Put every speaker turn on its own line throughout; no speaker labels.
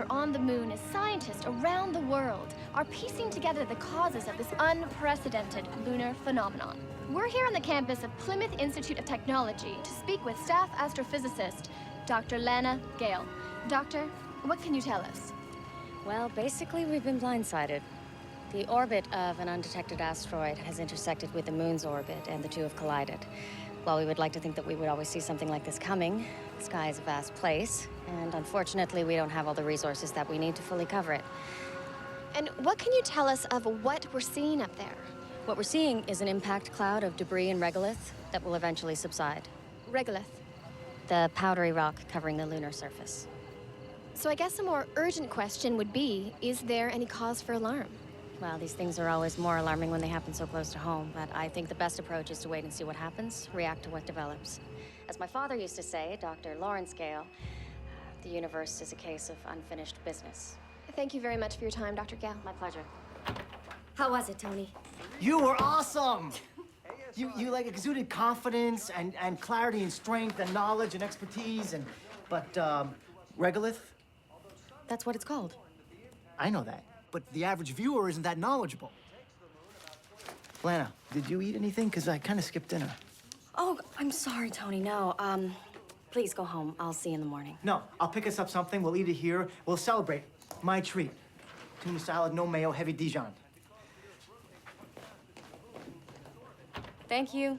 On the moon as scientists around the world are piecing together the causes of this unprecedented lunar phenomenon. We're here on the campus of Plymouth Institute of Technology to speak with staff astrophysicist Dr. Lana Gale. Doctor, what can you tell us?
Well, basically, we've been blindsided. The orbit of an undetected asteroid has intersected with the moon's orbit, and the two have collided. While we would like to think that we would always see something like this coming, the sky is a vast place, and unfortunately, we don't have all the resources that we need to fully cover it.
And what can you tell us of what we're seeing up there?
What we're seeing is an impact cloud of debris and regolith that will eventually subside.
Regolith?
The powdery rock covering the lunar surface.
So I guess a more urgent question would be, is there any cause for alarm?
Well, these things are always more alarming when they happen so close to home, but I think the best approach is to wait and see what happens, react to what develops. As my father used to say, Dr. Lawrence Gale, the universe is a case of unfinished business.
Thank you very much for your time, Dr. Gale.
My pleasure.
How was it, Tony?
You were awesome! You like exuded confidence and clarity and strength and knowledge and expertise but regolith?
That's what it's called.
I know that. But the average viewer isn't that knowledgeable. Lana, did you eat anything? Because I kind of skipped dinner.
Oh, I'm sorry, Tony. No, please go home. I'll see you in the morning.
No, I'll pick us up something. We'll eat it here. We'll celebrate. My treat. Tuna salad, no mayo, heavy Dijon.
Thank you.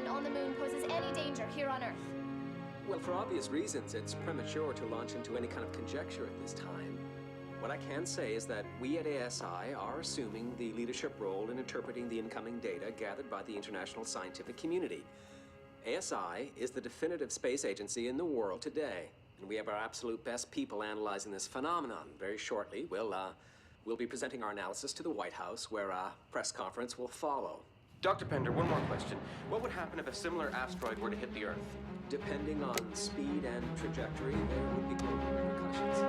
On the moon poses any danger here on Earth?
Well, for obvious reasons, it's premature to launch into any kind of conjecture at this time. What I can say is that we at ASI are assuming the leadership role in interpreting the incoming data gathered by the international scientific community. ASI is the definitive space agency in the world today, and we have our absolute best people analyzing this phenomenon. Very shortly, we'll be presenting our analysis to the White House, where a press conference will follow.
Dr. Pender, one more question. What would happen if a similar asteroid were to hit the Earth?
Depending on speed and trajectory, there would be global repercussions.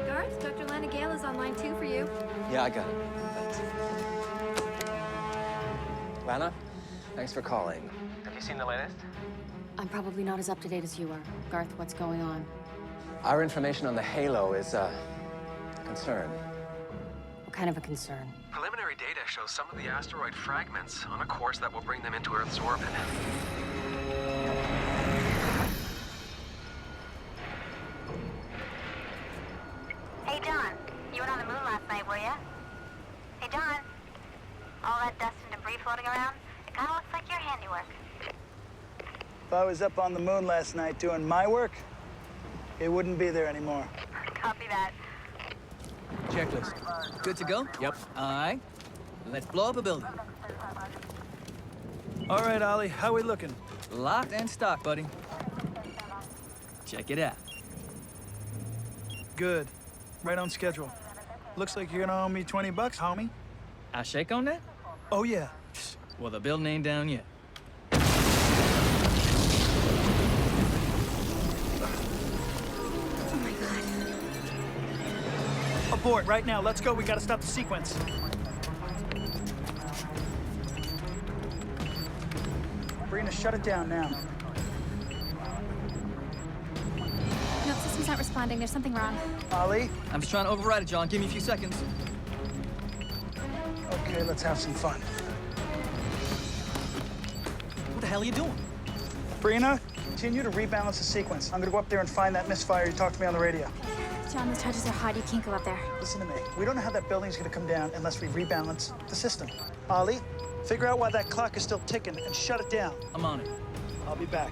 Garth, Dr. Lana Gale is on line 2 for you.
Yeah, I got it. Thanks. Lana, thanks for calling.
Have you seen the latest?
I'm probably not as up-to-date as you are. Garth, what's going on?
Our information on the halo is a concern.
What kind of a concern?
Preliminary data shows some of the asteroid fragments on a course that will bring them into Earth's orbit.
Hey, John. You went on the moon last night, were ya? Hey, John. All that dust and debris floating around? It kind of looks like your handiwork.
If I was up on the moon last night doing my work, it wouldn't be there anymore.
Copy that.
Checklist. Good to go? Yep. All right. Let's blow up a building.
All right, Ollie, how we looking?
Locked and stocked, buddy. Check it out.
Good. Right on schedule. Looks like you're gonna owe me 20 bucks, homie.
I shake on that?
Oh, yeah.
Well, the building ain't down yet.
Abort, right now. Let's go. We gotta stop the sequence. Brina, shut it down now.
No, system's not responding. There's something wrong.
Ollie?
I'm just trying to override it, John. Give me a few seconds.
Okay, let's have some fun.
What the hell are you doing?
Brina, continue to rebalance the sequence. I'm gonna go up there and find that misfire you talked to me on the radio.
John, the charges are hot. You can't go up there.
Listen to me. We don't know how that building's gonna come down unless we rebalance the system. Ollie, figure out why that clock is still ticking and shut it down.
I'm on it.
I'll be back.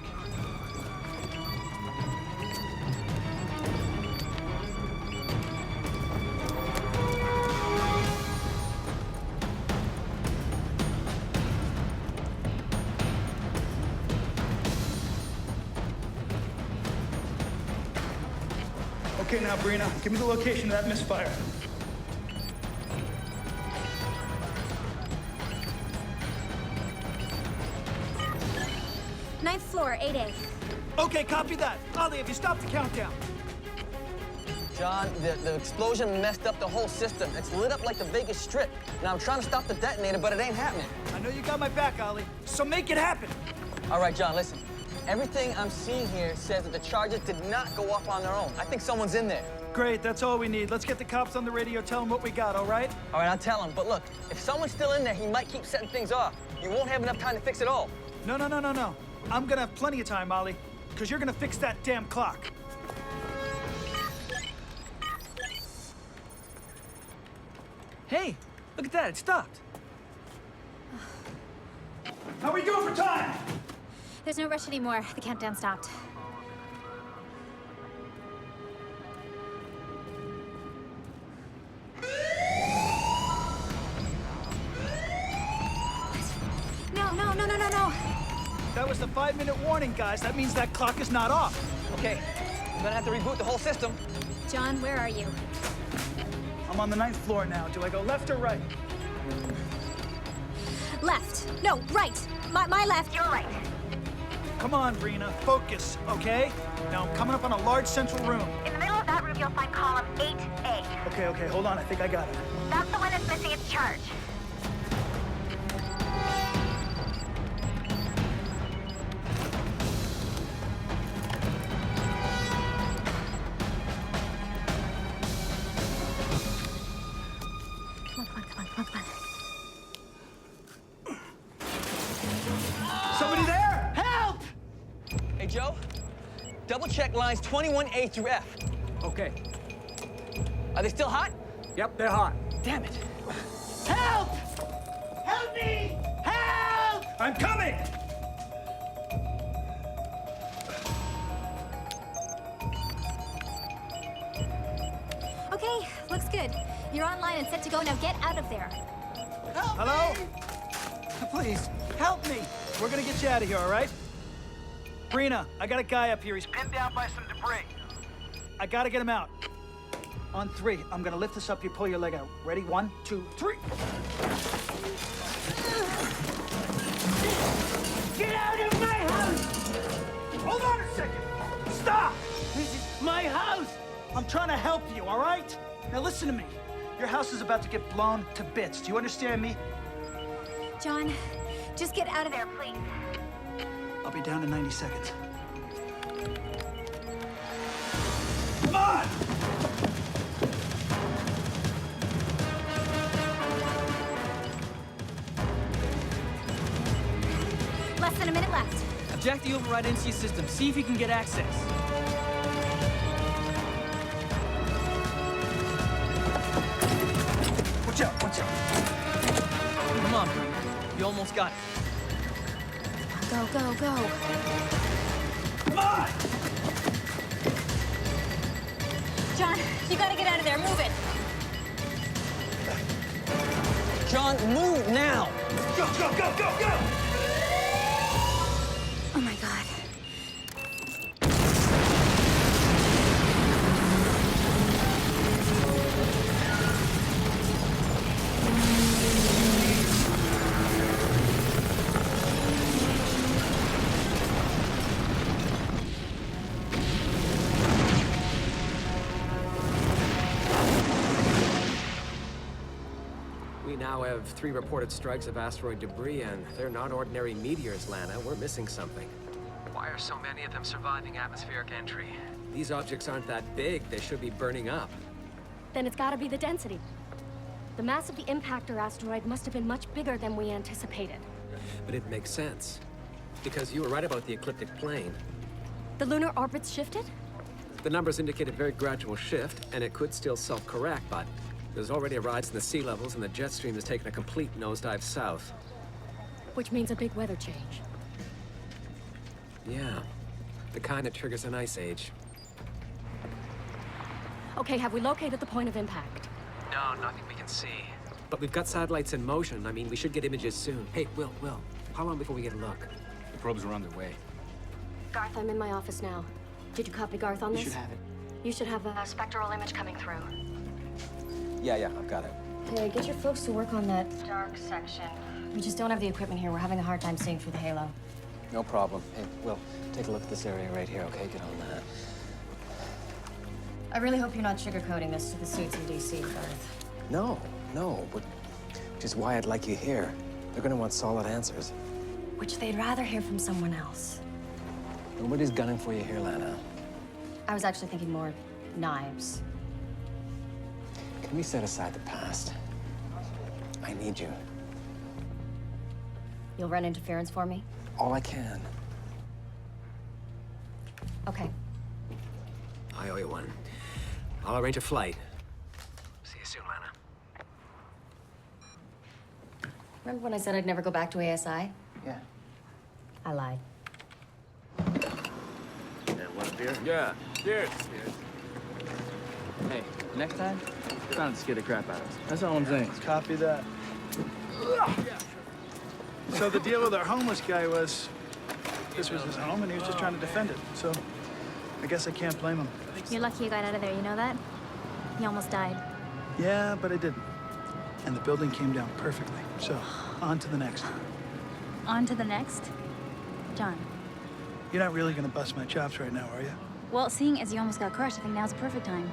Okay, now, Brina, give me the location of that misfire.
Ninth floor, 8A.
Okay, copy that. Ollie, have you stopped the countdown?
John, the explosion messed up the whole system. It's lit up like the Vegas Strip. Now I'm trying to stop the detonator, but it ain't happening.
I know you got my back, Ollie, so make it happen.
All right, John, listen. Everything I'm seeing here says that the charges did not go off on their own. I think someone's in there.
Great, that's all we need. Let's get the cops on the radio, tell them what we got, all right?
All right, I'll tell him. But look, if someone's still in there, he might keep setting things off. You won't have enough time to fix it all.
No. I'm gonna have plenty of time, Ollie, because you're gonna fix that damn clock.
Hey, look at that. It stopped.
How we doing for time?
There's no rush anymore. The countdown stopped. No.
That was the 5-minute warning, guys. That means that clock is not off.
Okay, I'm gonna have to reboot the whole system.
John, where are you?
I'm on the 9th floor now. Do I go left or right?
Left. No, right. My left.
You're right.
Come on, Brina. Focus, okay? Now I'm coming up on a large central room.
In the middle of that room, you'll find column 8A.
Okay, hold on. I think I got it.
That's the one that's missing its charge.
Come on.
Somebody there? Help!
Hey, Joe, double check lines 21A through F.
Okay.
Are they still hot?
Yep, they're hot.
Damn it.
Help! Help me! Help! I'm coming!
Okay, looks good. You're online and set to go. Now get out of there.
Hello? Please, help me. We're gonna get you out of here, all right? Brina, I got a guy up here. He's pinned down by some debris. I gotta get him out. On 3, I'm gonna lift this up. You pull your leg out. Ready? 1, 2, 3. Get out of my house! Hold on a second. Stop! This is my house. I'm trying to help you, all right? Now listen to me. Your house is about to get blown to bits. Do you understand me?
John, just get out of there.
There, please.
I'll be down in 90 seconds. Come on!
Less than a minute left.
Jack the override into your system. See if you can get access.
Watch out, watch out.
Come on, Bree. You almost got it.
Go, go, go.
Come on!
John, you gotta get out of there. Move it.
John, move now!
Go, go, go, go, go!
Oh my God.
We now have 3 reported strikes of asteroid debris, and they're not ordinary meteors, Lana. We're missing something.
Why are so many of them surviving atmospheric entry?
These objects aren't that big. They should be burning up.
Then it's gotta be the density. The mass of the impactor asteroid must have been much bigger than we anticipated.
But it makes sense. Because you were right about the ecliptic plane.
The lunar orbit's shifted?
The numbers indicate a very gradual shift, and it could still self-correct, but there's already a rise in the sea levels, and the jet stream has taken a complete nosedive south.
Which means a big weather change.
Yeah. The kind that triggers an ice age.
Okay, have we located the point of impact?
No, nothing we can see.
But we've got satellites in motion. I mean, we should get images soon. Hey, Will, how long before we get a look?
The probes are on their way.
Garth, I'm in my office now. Did you copy Garth on this?
You should have it.
You should have a spectral image coming through.
Yeah, I've got it.
Hey, get your folks to work on that dark section. We just don't have the equipment here. We're having a hard time seeing through the halo.
No problem. Hey, Will, take a look at this area right here, okay? Get on that.
I really hope you're not sugarcoating this to the suits in DC, Garth.
No, but which is why I'd like you here. They're gonna want solid answers.
Which they'd rather hear from someone else.
Nobody's gunning for you here, Lana.
I was actually thinking more knives.
Can we set aside the past? I need you.
You'll run interference for me?
All I can.
Okay.
I owe you one. I'll arrange a flight. See you soon, Lana.
Remember when I said I'd never go back to ASI?
Yeah.
I lied.
Want a beer?
Yeah, cheers. Hey, next time, try not to scare the crap out of us. That's all I'm saying.
Copy that. So the deal with our homeless guy was, this was his home and he was just trying to defend it. So I guess I can't blame him.
You're lucky you got out of there, you know that? You almost died.
Yeah, but I didn't. And the building came down perfectly. So on to the next.
On to the next. John.
You're not really gonna bust my chops right now, are you?
Well, seeing as you almost got crushed, I think now's the perfect time.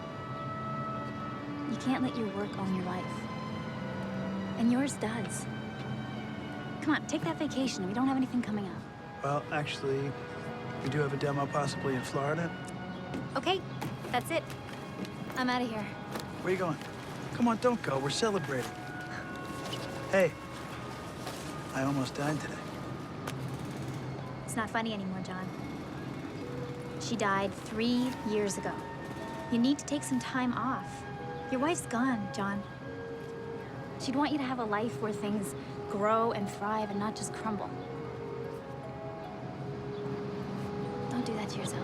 You can't let your work own your life. And yours does. Come on, take that vacation. We don't have anything coming up.
Well, actually, we do have a demo possibly in Florida.
Okay, that's it. I'm out of here.
Where you going? Come on, don't go. We're celebrating. Hey, I almost died today.
It's not funny anymore, John. She died 3 years ago. You need to take some time off. Your wife's gone, John. She'd want you to have a life where things grow and thrive and not just crumble. Don't do that to yourself.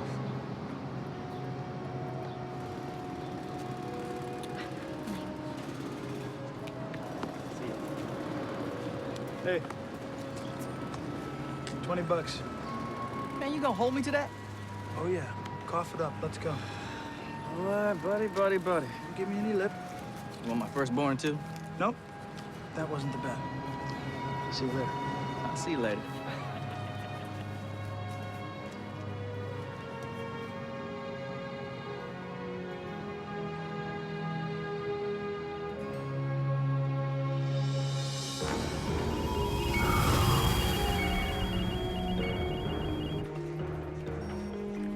Hey, $20.
Man, you gonna hold me to that?
Oh yeah, cough it up. Let's go.
All right, buddy.
Don't give me any lip.
You want my firstborn, too?
Nope, that wasn't the bet. See you later.
I'll see you later.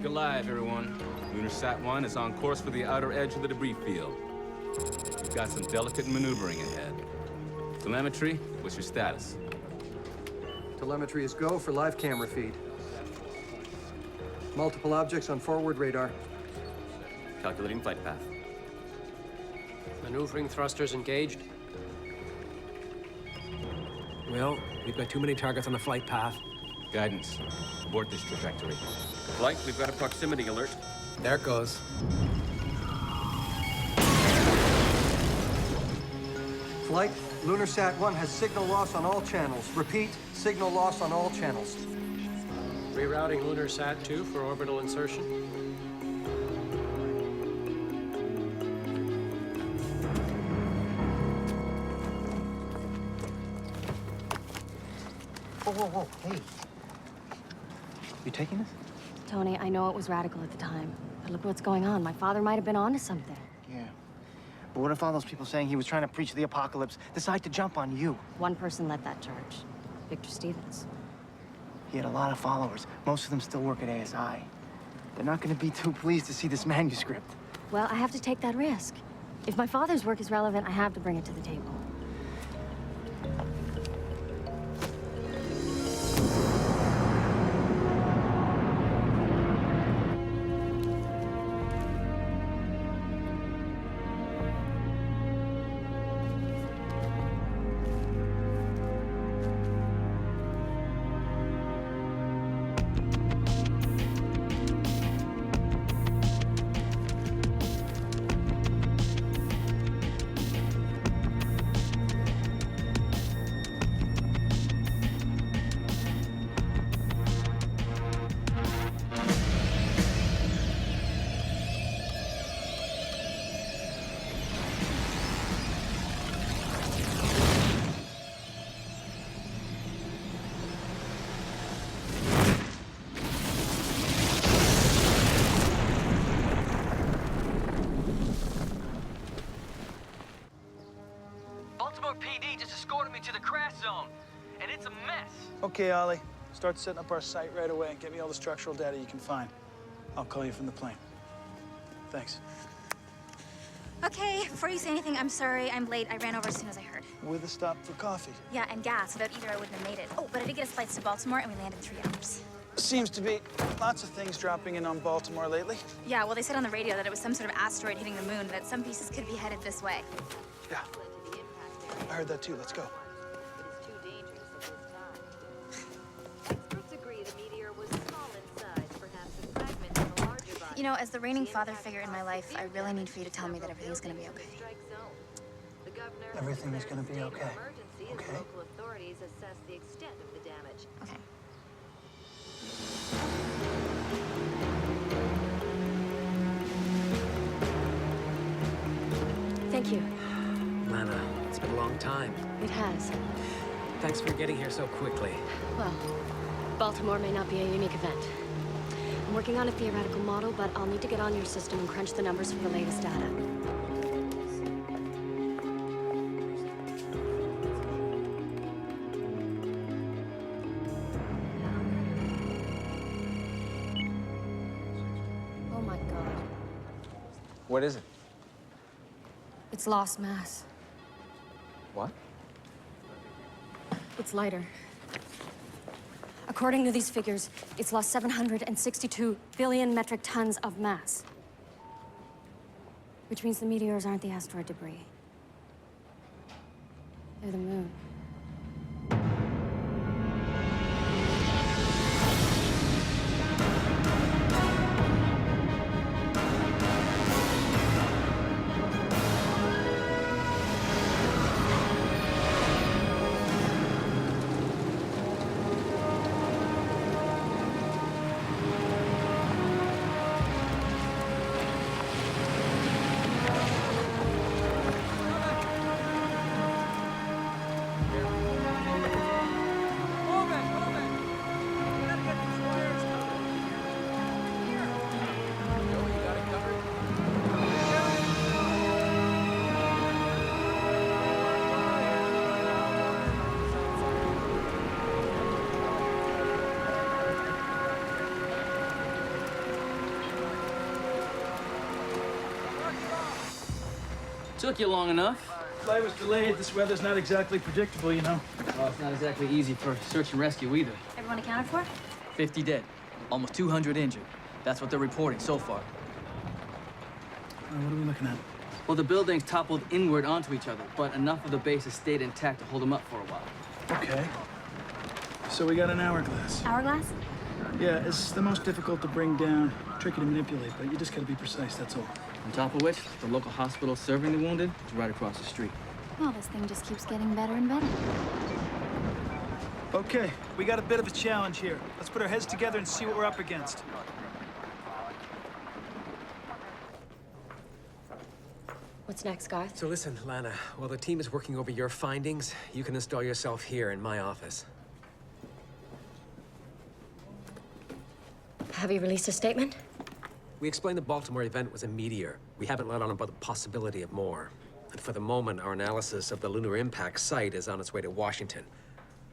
Good live, everyone. Lunar Sat 1 is on course for the outer edge of the debris field. We've got some delicate maneuvering ahead. Telemetry, what's your status?
Telemetry is go for live camera feed. Multiple objects on forward radar.
Calculating flight path.
Maneuvering thrusters engaged.
Well, we've got too many targets on the flight path.
Guidance. Abort this trajectory.
Flight, we've got a proximity alert.
There it goes.
Flight, LunarSat 1 has signal loss on all channels. Repeat, signal loss on all channels.
Rerouting LunarSat 2 for orbital insertion.
Whoa, hey. You taking this?
Tony, I know it was radical at the time, but look what's going on. My father might have been onto something.
Yeah. But what if all those people saying he was trying to preach the apocalypse decide to jump on you?
One person led that charge. Victor Stevens.
He had a lot of followers. Most of them still work at ASI. They're not going to be too pleased to see this manuscript.
Well, I have to take that risk. If my father's work is relevant, I have to bring it to the table.
PD just escorted me to the crash zone, and it's a mess.
Okay, Ollie. Start setting up our site right away and get me all the structural data you can find. I'll call you from the plane. Thanks.
Okay, before you say anything, I'm sorry. I'm late. I ran over as soon as I heard.
With a stop for coffee.
Yeah, and gas. Without either, I wouldn't have made it. Oh, but I did get us flights to Baltimore, and we landed in 3 hours.
Seems to be lots of things dropping in on Baltimore lately.
Yeah, well, they said on the radio that it was some sort of asteroid hitting the moon, that some pieces could be headed this way.
Yeah. I heard that too. Let's go.
You know, as the reigning father figure in my life, I really need for you to tell me that everything's gonna be okay.
Everything is gonna be okay. Okay?
Okay.
Thank you.
Lana, it's been a long time.
It has.
Thanks for getting here so quickly.
Well, Baltimore may not be a unique event. I'm working on a theoretical model, but I'll need to get on your system and crunch the numbers for the latest data. Oh my God.
What is it?
It's lost mass.
What?
It's lighter. According to these figures, it's lost 762 billion metric tons of mass. Which means the meteors aren't the asteroid debris. They're the moon.
Took you long enough.
Flight was delayed. This weather's not exactly predictable, you know.
Well, it's not exactly easy for search and rescue either.
Everyone accounted for?
50 dead, almost 200 injured. That's what they're reporting so far.
What are we looking at?
Well, the buildings toppled inward onto each other, but enough of the base has stayed intact to hold them up for a while.
Okay. So we got an hourglass.
Hourglass?
Yeah, it's the most difficult to bring down. Tricky to manipulate, but you just gotta be precise, that's all.
On top of which, the local hospital serving the wounded is right across the street.
Well, this thing just keeps getting better and better.
Okay, we got a bit of a challenge here. Let's put our heads together and see what we're up against.
What's next, Garth?
So listen, Lana, while the team is working over your findings, you can install yourself here in my office.
Have you released a statement?
We explained the Baltimore event was a meteor. We haven't let on about the possibility of more. And for the moment, our analysis of the lunar impact site is on its way to Washington.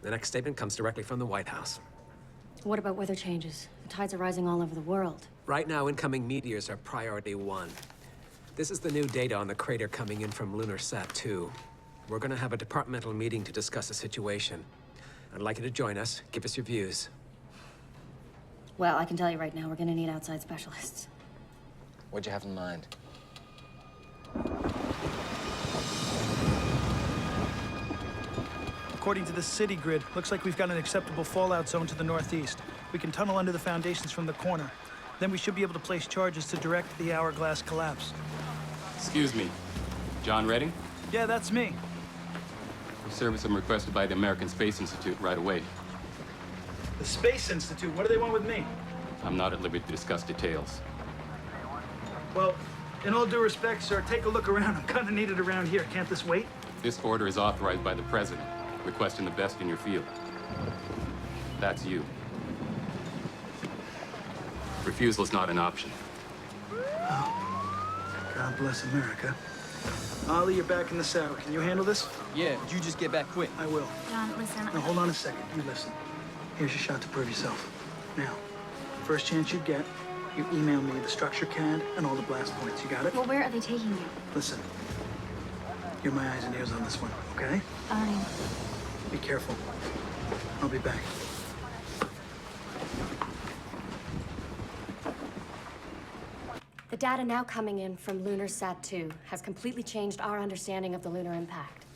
The next statement comes directly from the White House.
What about weather changes? The tides are rising all over the world.
Right now, incoming meteors are priority 1. This is the new data on the crater coming in from LunarSat 2. We're gonna have a departmental meeting to discuss the situation. I'd like you to join us, give us your views.
Well, I can tell you right now, we're gonna need outside specialists.
What'd you have in mind?
According to the city grid, looks like we've got an acceptable fallout zone to the northeast. We can tunnel under the foundations from the corner. Then we should be able to place charges to direct the hourglass collapse.
Excuse me, John Redding?
Yeah, that's me.
Your service I'm requested by the American Space Institute right away.
The Space Institute, what do they want with me?
I'm not at liberty to discuss details.
Well, in all due respect, sir, take a look around. I'm kind of needed around here. Can't this wait?
This order is authorized by the President, requesting the best in your field. That's you. Refusal is not an option.
God bless America. Ollie, you're back in the saddle. Can you handle this?
Yeah, but you just get back quick.
I will.
John, listen.
Now, hold on a second. You listen. Here's your shot to prove yourself. Now, first chance you get, you email me the structure CAD and all the blast points. You got it?
Well, where are they taking you?
Listen. You're my eyes and ears on this one, okay?
All right.
Be careful. I'll be back.
The data now coming in from LunarSat 2 has completely changed our understanding of the lunar impact.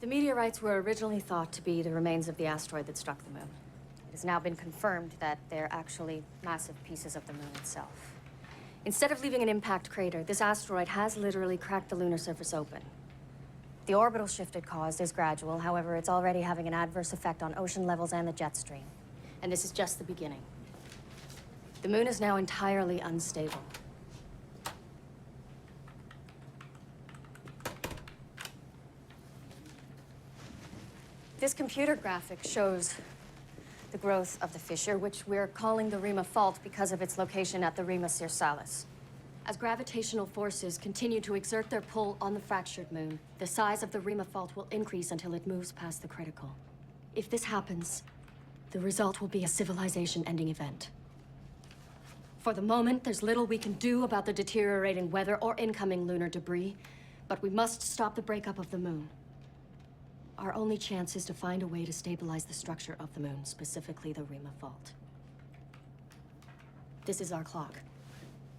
The meteorites were originally thought to be the remains of the asteroid that struck the moon. It has now been confirmed that they're actually massive pieces of the moon itself. Instead of leaving an impact crater, this asteroid has literally cracked the lunar surface open. The orbital shift it caused is gradual, however, it's already having an adverse effect on ocean levels and the jet stream. And this is just the beginning. The moon is now entirely unstable. This computer graphic shows the growth of the fissure, which we're calling the Rima Fault because of its location at the Rima Cirsalis. As gravitational forces continue to exert their pull on the fractured moon, the size of the Rima Fault will increase until it moves past the critical. If this happens, the result will be a civilization-ending event. For the moment, there's little we can do about the deteriorating weather or incoming lunar debris, but we must stop the breakup of the moon. Our only chance is to find a way to stabilize the structure of the moon, specifically the Rima Fault. This is our clock,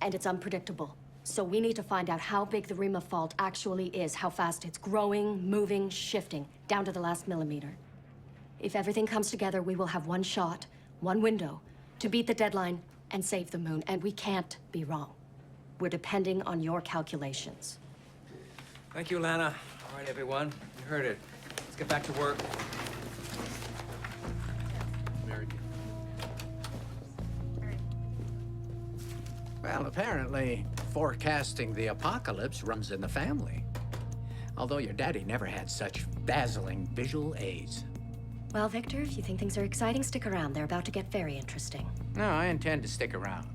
and it's unpredictable. So we need to find out how big the Rima Fault actually is, how fast it's growing, moving, shifting, down to the last millimeter. If everything comes together, we will have one shot, one window, to beat the deadline and save the moon, and we can't be wrong. We're depending on your calculations.
Thank you, Lana. All right, everyone, you heard it. Let's get back to work.
Well, apparently, forecasting the apocalypse runs in the family. Although your daddy never had such dazzling visual aids.
Well, Victor, if you think things are exciting, stick around. They're about to get very interesting.
No, I intend to stick around.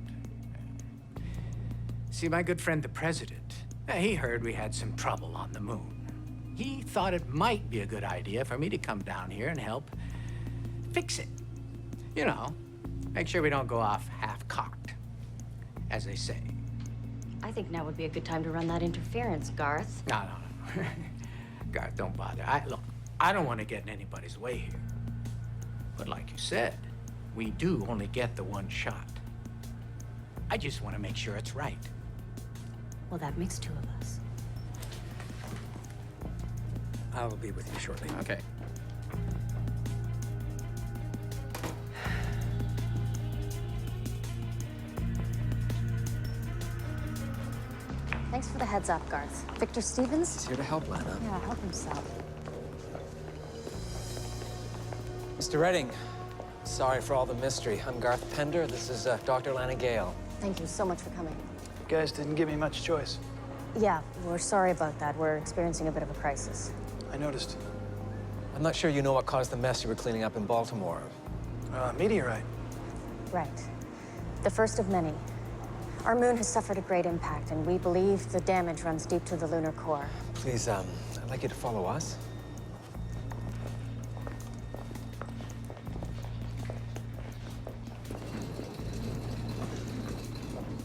See, my good friend, the president, he heard we had some trouble on the moon. He thought it might be a good idea for me to come down here and help fix it. You know, make sure we don't go off half-cocked, as they say.
I think now would be a good time to run that interference, Garth.
No. Garth, don't bother. Look, I don't want to get in anybody's way here. But like you said, we do only get the one shot. I just want to make sure it's right.
Well, that makes two of us.
I will be with you shortly.
Okay.
Thanks for the heads up, Garth. Victor Stevens?
He's here to help, Lana.
Yeah, help himself.
Mr. Redding, sorry for all the mystery. I'm Garth Pender. This is Dr. Lana Gale.
Thank you so much for coming.
You guys didn't give me much choice.
Yeah, we're sorry about that. We're experiencing a bit of a crisis.
I noticed.
I'm not sure you know what caused the mess you were cleaning up in Baltimore.
Meteorite.
Right. The first of many. Our moon has suffered a great impact, and we believe the damage runs deep to the lunar core.
Please, I'd like you to follow us.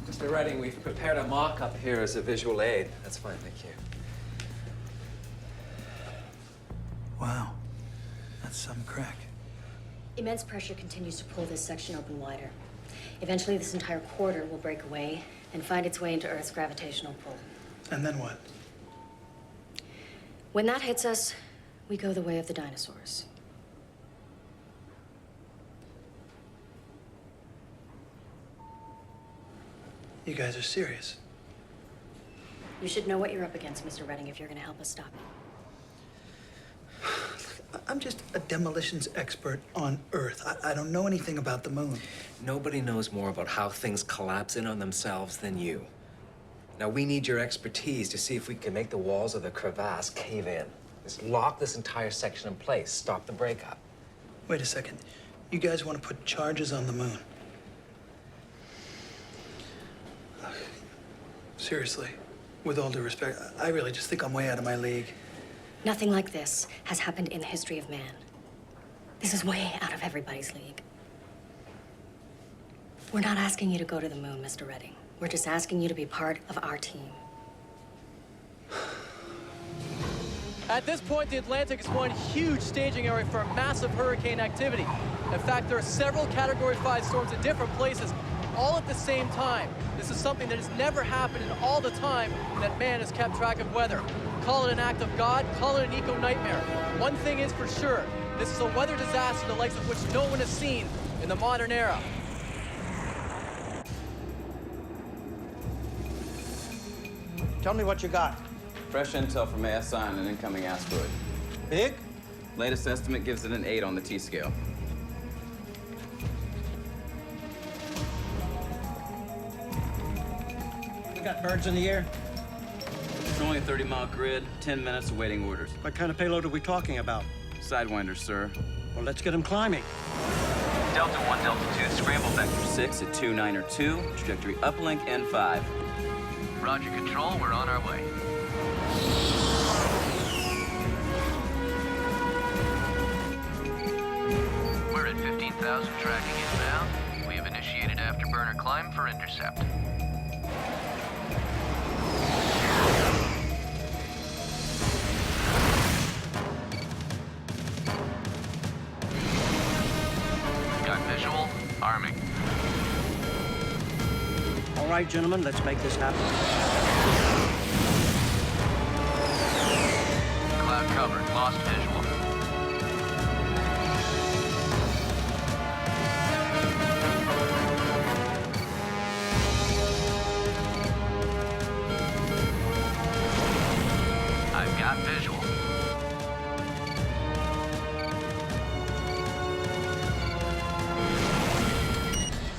Mr. Redding, we've prepared a mock-up here as a visual aid. That's fine, thank you.
Wow. That's some crack.
Immense pressure continues to pull this section open wider. Eventually, this entire quarter will break away and find its way into Earth's gravitational pull.
And then what?
When that hits us, we go the way of the dinosaurs.
You guys are serious.
You should know what you're up against, Mr. Redding, if you're going to help us stop it.
I'm just a demolitions expert on Earth. I don't know anything about the moon.
Nobody knows more about how things collapse in on themselves than you. Now, we need your expertise to see if we can make the walls of the crevasse cave in. Just lock this entire section in place, stop the breakup.
Wait a second. You guys want to put charges on the moon? Seriously, with all due respect, I really just think I'm way out of my league.
Nothing like this has happened in the history of man. This is way out of everybody's league. We're not asking you to go to the moon, Mr. Redding. We're just asking you to be part of our team.
At this point, the Atlantic is one huge staging area for massive hurricane activity. In fact, there are several Category 5 storms in different places, all at the same time. This is something that has never happened in all the time that man has kept track of weather. Call it an act of God, call it an eco-nightmare. One thing is for sure, this is a weather disaster the likes of which no one has seen in the modern era.
Tell me what you got.
Fresh intel from ASI on an incoming asteroid.
Big?
Latest estimate gives it an 8 on the T-scale.
We got birds in the air.
It's only a 30-mile grid, 10 minutes awaiting orders.
What kind of payload are we talking about?
Sidewinders, sir.
Well, let's get them climbing.
Delta 1, Delta 2, scramble vector 6 at 2902, trajectory uplink N5.
Roger, Control, we're on our way. We're at 15,000 tracking inbound. We have initiated afterburner climb for intercept. Got visual, arming.
All right, gentlemen, let's make this happen.
Cloud covered, lost visual. I've got visual.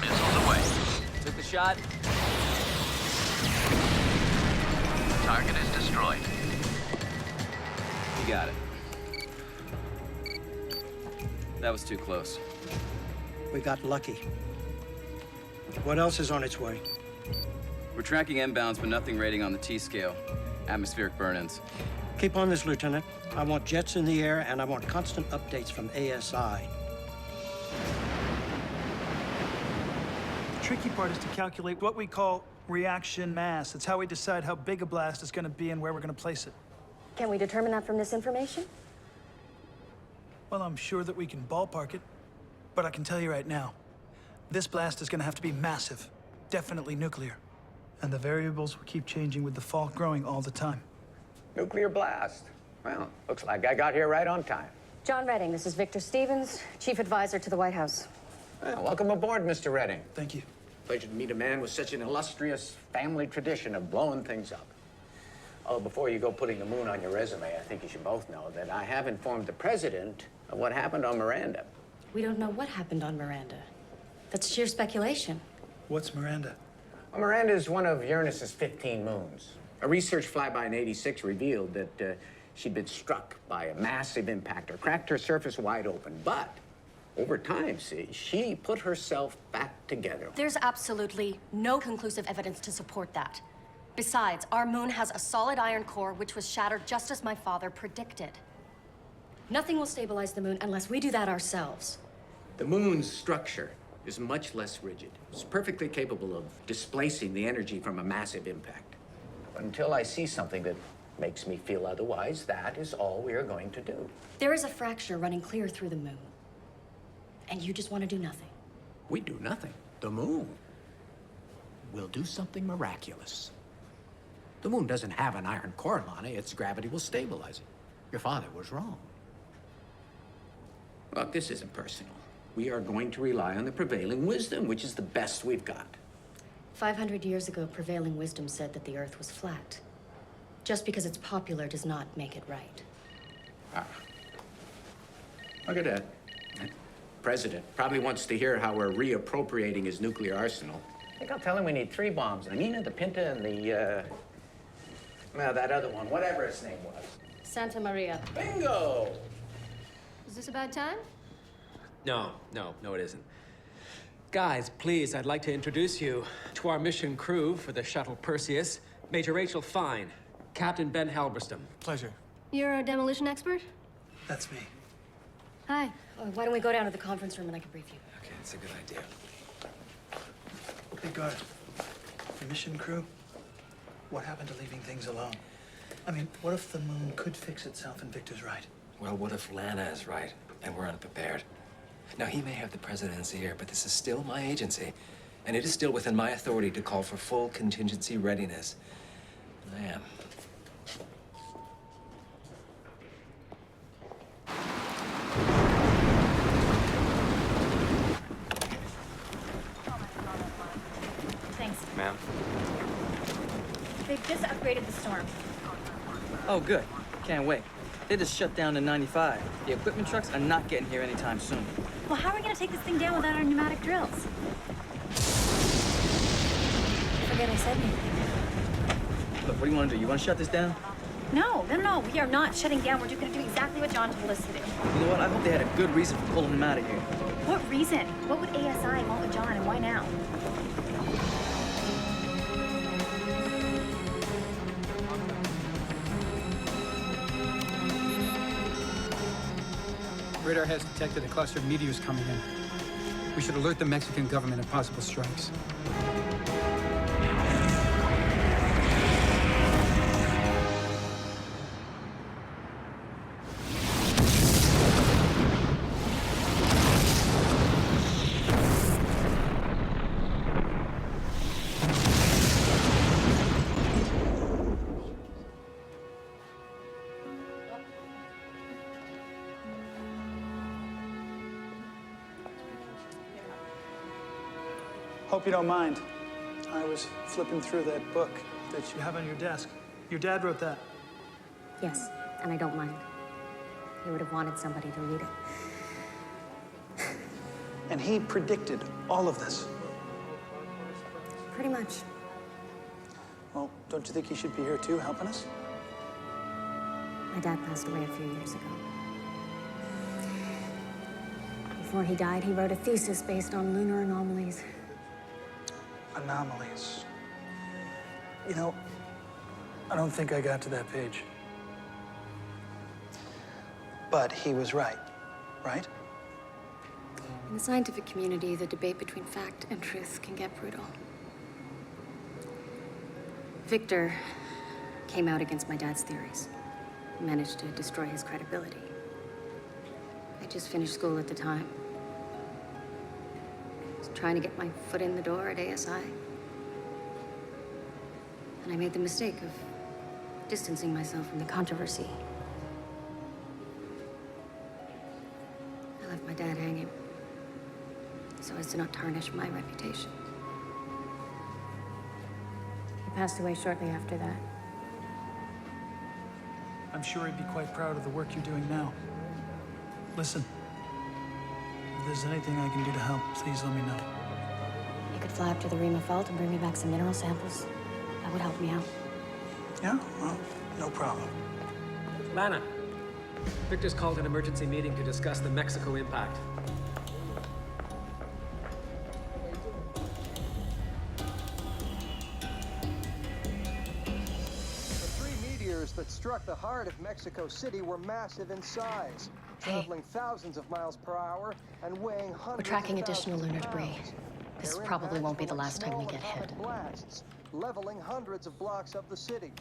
Missiles away.
Took the shot.
Target is destroyed.
You got it. That was too close.
We got lucky. What else is on its way?
We're tracking inbounds, but nothing rating on the T-scale. Atmospheric burn-ins.
Keep on this, Lieutenant. I want jets in the air, and I want constant updates from ASI.
The tricky part is to calculate what we call reaction mass. It's how we decide how big a blast is going to be and where we're going to place it.
Can we determine that from this information?
Well, I'm sure that we can ballpark it, but I can tell you right now, this blast is gonna have to be massive, definitely nuclear. And the variables will keep changing with the fault growing all the time.
Nuclear blast. Well, looks like I got here right on time.
John Redding, this is Victor Stevens, Chief Advisor to the White House.
Well, welcome aboard, Mr. Redding.
Thank you.
Pleasure to meet a man with such an illustrious family tradition of blowing things up. Oh, before you go putting the moon on your resume, I think you should both know that I have informed the president of what happened on Miranda.
We don't know what happened on Miranda. That's sheer speculation.
What's Miranda?
Well, Miranda is one of Uranus's 15 moons. A research flyby in '86 revealed that she'd been struck by a massive impactor, cracked her surface wide open. But over time, see, she put herself back together.
There's absolutely no conclusive evidence to support that. Besides, our moon has a solid iron core which was shattered just as my father predicted.
Nothing will stabilize the moon unless we do that ourselves.
The moon's structure is much less rigid. It's perfectly capable of displacing the energy from a massive impact. But until I see something that makes me feel otherwise, that is all we are going to do.
There is a fracture running clear through the moon. And you just want to do nothing.
We do nothing. The moon will do something miraculous. The moon doesn't have an iron core, Lonnie. Its gravity will stabilize it. Your father was wrong. Look, this isn't personal. We are going to rely on the prevailing wisdom, which is the best we've got.
500 years ago, prevailing wisdom said that the Earth was flat. Just because it's popular does not make it right.
Ah. Look at that. President probably wants to hear how we're reappropriating his nuclear arsenal. I think I'll tell him we need 3 bombs. The Nina, the Pinta, and the, well, that other one, whatever its name was.
Santa Maria.
Bingo!
Is this a bad time?
No, it isn't. Guys, please, I'd like to introduce you to our mission crew for the shuttle Perseus. Major Rachel Fine, Captain Ben Halberstam.
Pleasure.
You're a demolition expert?
That's me.
Hi.
Why don't we go down to the conference room and I can brief you?
Okay, that's a good idea.
Hey, guard. The mission crew? What happened to leaving things alone? I mean, what if the moon could fix itself and Victor's right?
Well, what if Lana is right and we're unprepared? Now, he may have the president's ear, but this is still my agency, and it is still within my authority to call for full contingency readiness. I am.
Thanks.
Ma'am.
They've just upgraded the storm.
Oh, good. Can't wait. They just shut down the 95. The equipment trucks are not getting here anytime soon.
Well, how are we gonna take this thing down without our pneumatic drills? Forget I said anything.
Look, what do you want to do? You want to shut this down?
No. We are not shutting down. We're gonna do exactly what John told us to do.
You know what? I hope they had a good reason for pulling him out of here.
What reason? What would ASI want with John, and why now?
Radar has detected a cluster of meteors coming in. We should alert the Mexican government of possible strikes.
Hope you don't mind. I was flipping through that book that you have on your desk. Your dad wrote that.
Yes, and I don't mind. He would have wanted somebody to read it.
And he predicted all of this.
Pretty much.
Well, don't you think he should be here too, helping us?
My dad passed away a few years ago. Before he died, he wrote a thesis based on lunar anomalies.
Anomalies. You know, I don't think I got to that page. But he was right, right?
In the scientific community, the debate between fact and truth can get brutal. Victor came out against my dad's theories. managed to destroy his credibility. I just finished school at the time. I was trying to get my foot in the door at ASI. And I made the mistake of distancing myself from the controversy. I left my dad hanging so as to not tarnish my reputation. He passed away shortly after that.
I'm sure he'd be quite proud of the work you're doing now. Listen, if there's anything I can do to help, please let me know.
You could fly up to the Rima Fault and bring me back some mineral samples. That would help me out.
Yeah? Well, no problem.
Lana, Victor's called an emergency meeting to discuss the Mexico impact.
That struck the heart of Mexico City were massive in size, traveling thousands of miles per hour and weighing hundreds.
We're tracking
of
additional
thousands
lunar
of
debris.
pounds.
This
Their
probably won't be
impacts
the
were like
last time we
small
get
atomic
hit.
blasts, leveling hundreds of blocks of the city.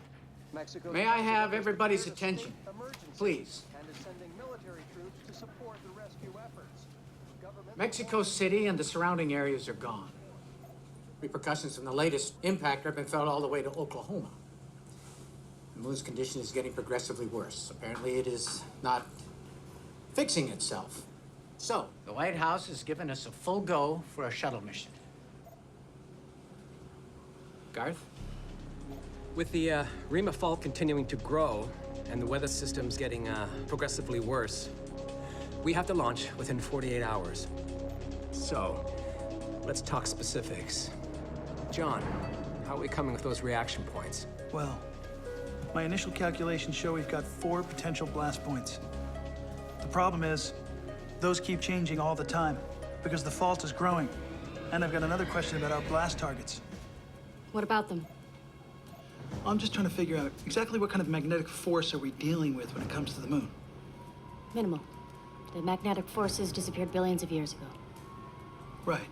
Mexico's
May I
president
have
has
everybody's
declared a state
attention,
emergency
please?
And is sending military troops to support the rescue efforts.
Mexico City and the surrounding areas are gone. Repercussions from the latest impact have been felt all the way to Oklahoma. The moon's condition is getting progressively worse. Apparently it is not fixing itself. So, the White House has given us a full go for a shuttle mission. Garth?
With the Rima Fault continuing to grow and the weather systems getting progressively worse, we have to launch within 48 hours. So, let's talk specifics. John, how are we coming with those reaction points?
Well, my initial calculations show we've got 4 potential blast points. The problem is, those keep changing all the time because the fault is growing. And I've got another question about our blast targets.
What about them?
I'm just trying to figure out exactly what kind of magnetic force are we dealing with when it comes to the moon.
Minimal. The magnetic forces disappeared billions of years ago.
Right.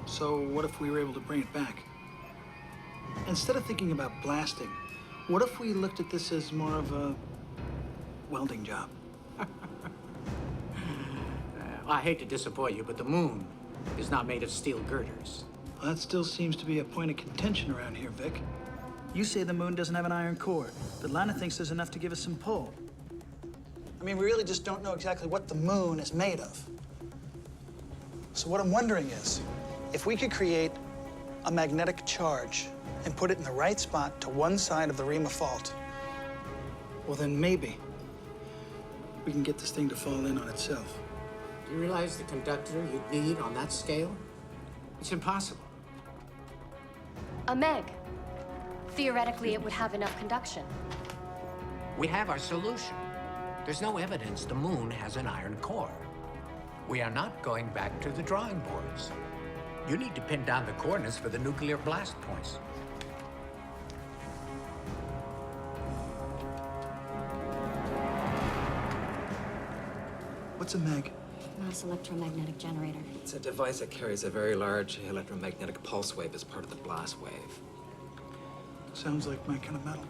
So what if we were able to bring it back? Instead of thinking about blasting, what if we looked at this as more of a welding job?
I hate to disappoint you, but the moon is not made of steel girders.
Well, that still seems to be a point of contention around here, Vic. You say the moon doesn't have an iron core, but Lana thinks there's enough to give us some pull. I mean, we really just don't know exactly what the moon is made of. So what I'm wondering is, if we could create a magnetic charge and put it in the right spot to one side of the Rima Fault, well, then maybe we can get this thing to fall in on itself.
Do you realize the conductor you'd need on that scale? It's impossible.
A Meg. Theoretically, it would have enough conduction.
We have our solution.
There's no evidence the moon has an iron core. We are not going back to the drawing boards. You need to pin down the coordinates for the nuclear blast points.
What's a meg?
Mass electromagnetic generator.
It's a device that carries a very large electromagnetic pulse wave as part of the blast wave.
Sounds like my kind of metal.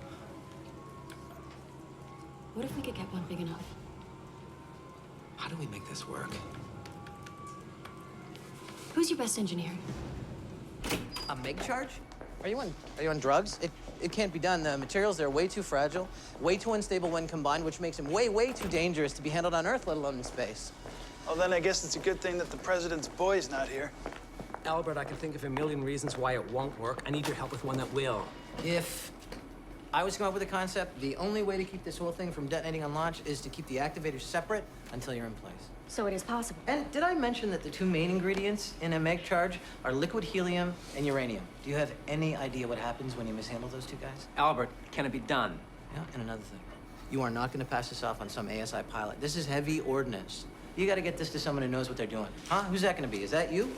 What if we could get one big enough?
How do we make this work?
Who's your best engineer?
A meg charge? Are you on drugs? It can't be done. The materials there are way too fragile, way too unstable when combined, which makes them way too dangerous to be handled on Earth, let alone in space.
Well, then I guess it's a good thing that the president's boy's not here.
Albert, I can think of a million reasons why it won't work. I need your help with one that will.
If I was to come up with a concept, the only way to keep this whole thing from detonating on launch is to keep the activators separate until you're in place.
So it is possible.
And did I mention that the two main ingredients in a meg charge are liquid helium and uranium? Do you have any idea what happens when you mishandle those two guys?
Albert, can it be done?
Yeah, and another thing. You are not going to pass this off on some ASI pilot. This is heavy ordnance. You got to get this to someone who knows what they're doing. Huh? Who's that going to be? Is that you?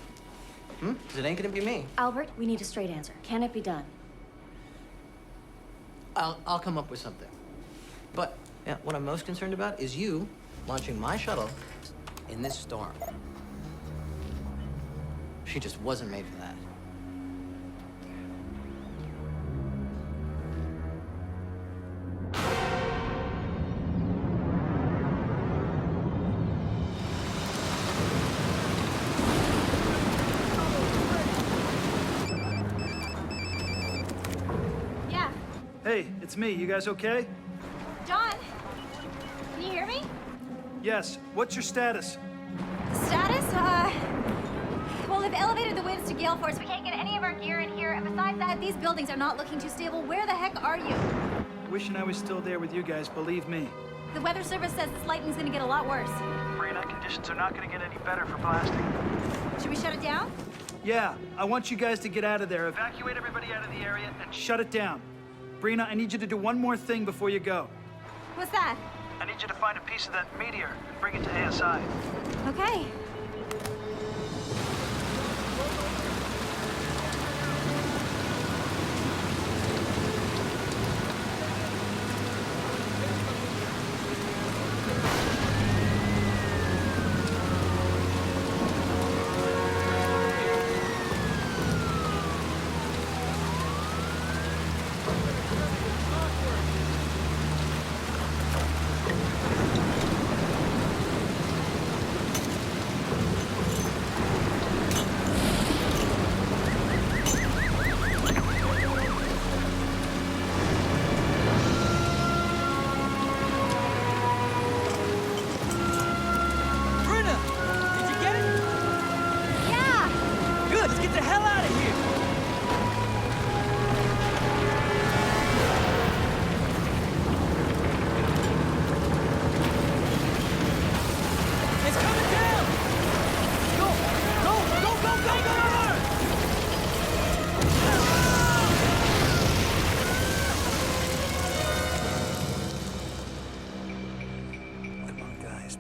Because it ain't going to be me.
Albert, we need a straight answer. Can it be done?
I'll come up with something. But yeah, what I'm most concerned about is you launching my shuttle in this storm. She just wasn't made for that.
it's me. You guys okay?
John, can you hear me?
Yes. What's your status?
Status? Well, they've elevated the winds to gale force. We can't get any of our gear in here. And besides that, these buildings are not looking too stable. Where the heck are you?
Wishing I was still there with you guys, believe me.
The weather service says this lightning's gonna get a lot worse.
Brina, conditions are not gonna get any better for blasting.
Should we shut it down?
Yeah, I want you guys to get out of there. Evacuate everybody out of the area and shut it down. Brina, I need you to do one more thing before you go.
What's that?
I need you to find a piece of that meteor and bring it to ASI.
Okay.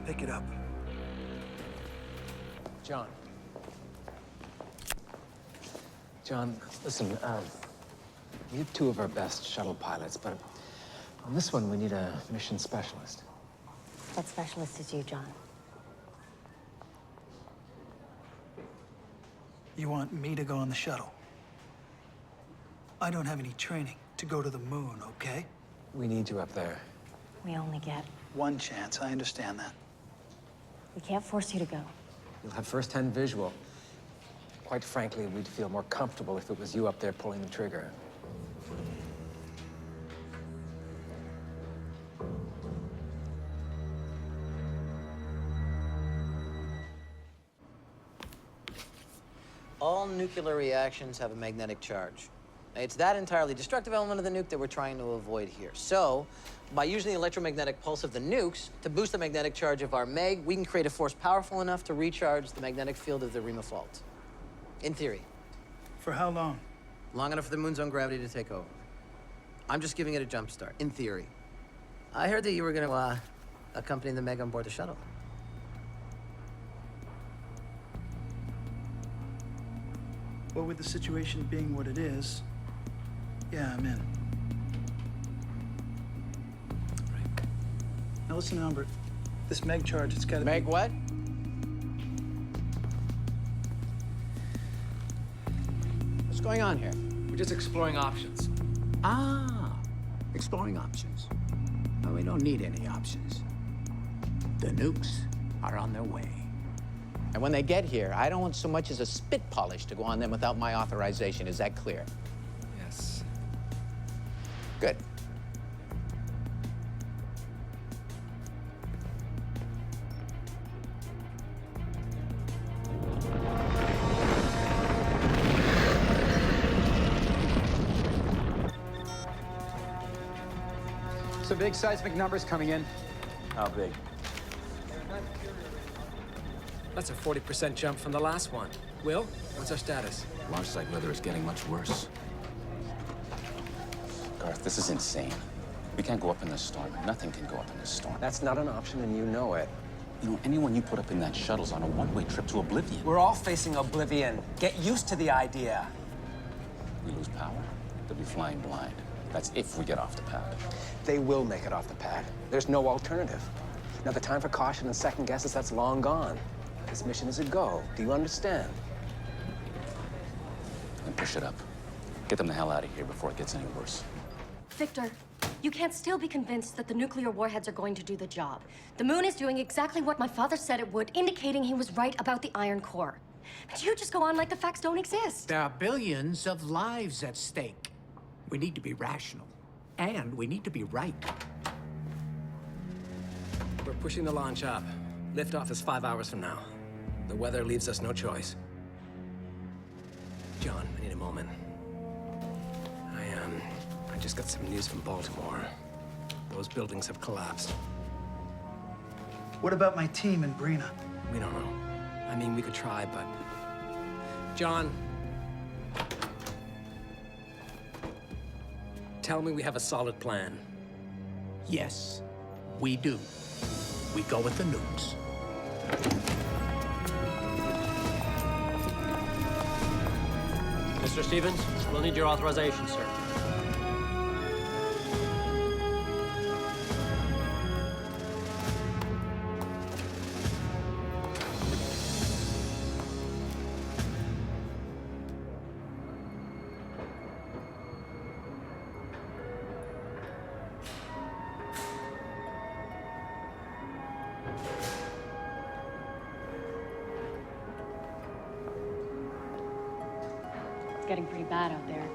Pick it up.
John, listen, we have two of our best shuttle pilots, but on this one, we need a mission specialist.
That specialist is you, John.
You want me to go on the shuttle? I don't have any training to go to the moon, okay?
We need you up there.
We only get
one chance, I understand that.
We can't force you to go.
You'll have first-hand visual. Quite frankly, we'd feel more comfortable if it was you up there pulling the trigger.
All nuclear reactions have a magnetic charge. It's that entirely destructive element of the nuke that we're trying to avoid here. So, by using the electromagnetic pulse of the nukes to boost the magnetic charge of our Meg, we can create a force powerful enough to recharge the magnetic field of the Rima Fault. In theory.
For how long?
Long enough for the moon's own gravity to take over. I'm just giving it a jump start, in theory. I heard that you were gonna, accompany the Meg on board the shuttle.
Well, with the situation being what it is, yeah, I'm in. Right. Now listen, Albert. This Meg charge, it's gotta
Meg what? What's going on here?
We're just exploring options.
Ah, exploring options. Well, we don't need any options. The nukes are on their way. And when they get here, I don't want so much as a spit polish to go on them without my authorization. Is that clear?
Yes.
Good.
So big seismic numbers coming in.
How big?
That's a 40% jump from the last one. Will, what's our status?
Launch site weather is getting much worse. Garth, this is insane. We can't go up in this storm. Nothing can go up in this storm.
That's not an option, and you know it.
You know, anyone you put up in that shuttle's on a one-way trip to oblivion.
We're all facing oblivion. Get used to the idea.
We lose power, they'll be flying blind. That's if we get off the pad.
They will make it off the pad. There's no alternative. Now, the time for caution and second guesses, that's long gone. This mission is a go. Do you understand?
Then push it up. Get them the hell out of here before it gets any worse.
Victor, you can't still be convinced that the nuclear warheads are going to do the job. The moon is doing exactly what my father said it would, indicating he was right about the iron core. But you just go on like the facts don't exist.
There are billions of lives at stake. We need to be rational.
And we need to be right.
We're pushing the launch up. Liftoff is 5 hours from now. The weather leaves us no choice. John, I need a moment. I just got some news from Baltimore. Those buildings have collapsed.
What about my team and Brina?
We don't know. I mean, we could try, but... John. Tell me we have a solid plan.
Yes, we do. We go with the nukes.
Mr. Stevens, we'll need your authorization, sir.
Getting pretty bad out there.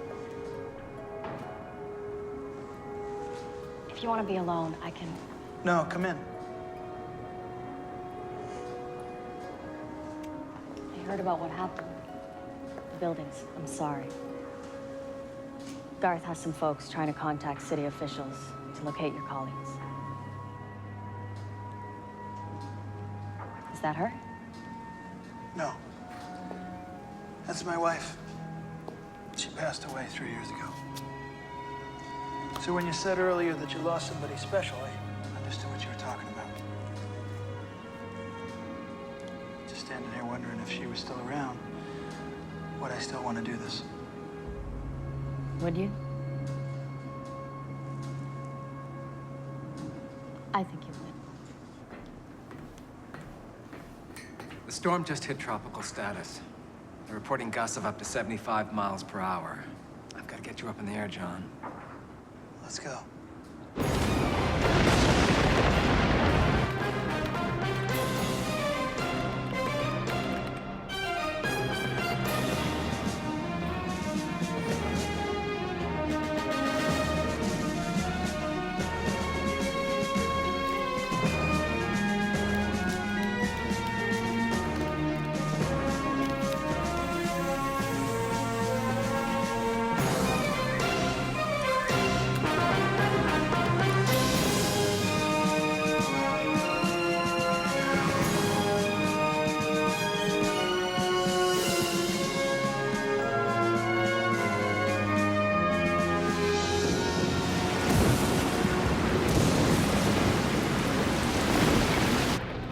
If you want to be alone, I can...
No, come in.
I heard about what happened. The buildings. I'm sorry. Garth has some folks trying to contact city officials to locate your colleagues. Is that her?
No. That's my wife. She passed away 3 years ago. So when you said earlier that you lost somebody special, I understood what you were talking about. Just standing here wondering if she was still around, would I still want to do this?
Would you? I think you would.
The storm just hit tropical status. They're reporting gusts of up to 75 miles per hour. I've got to get you up in the air, John.
Let's go.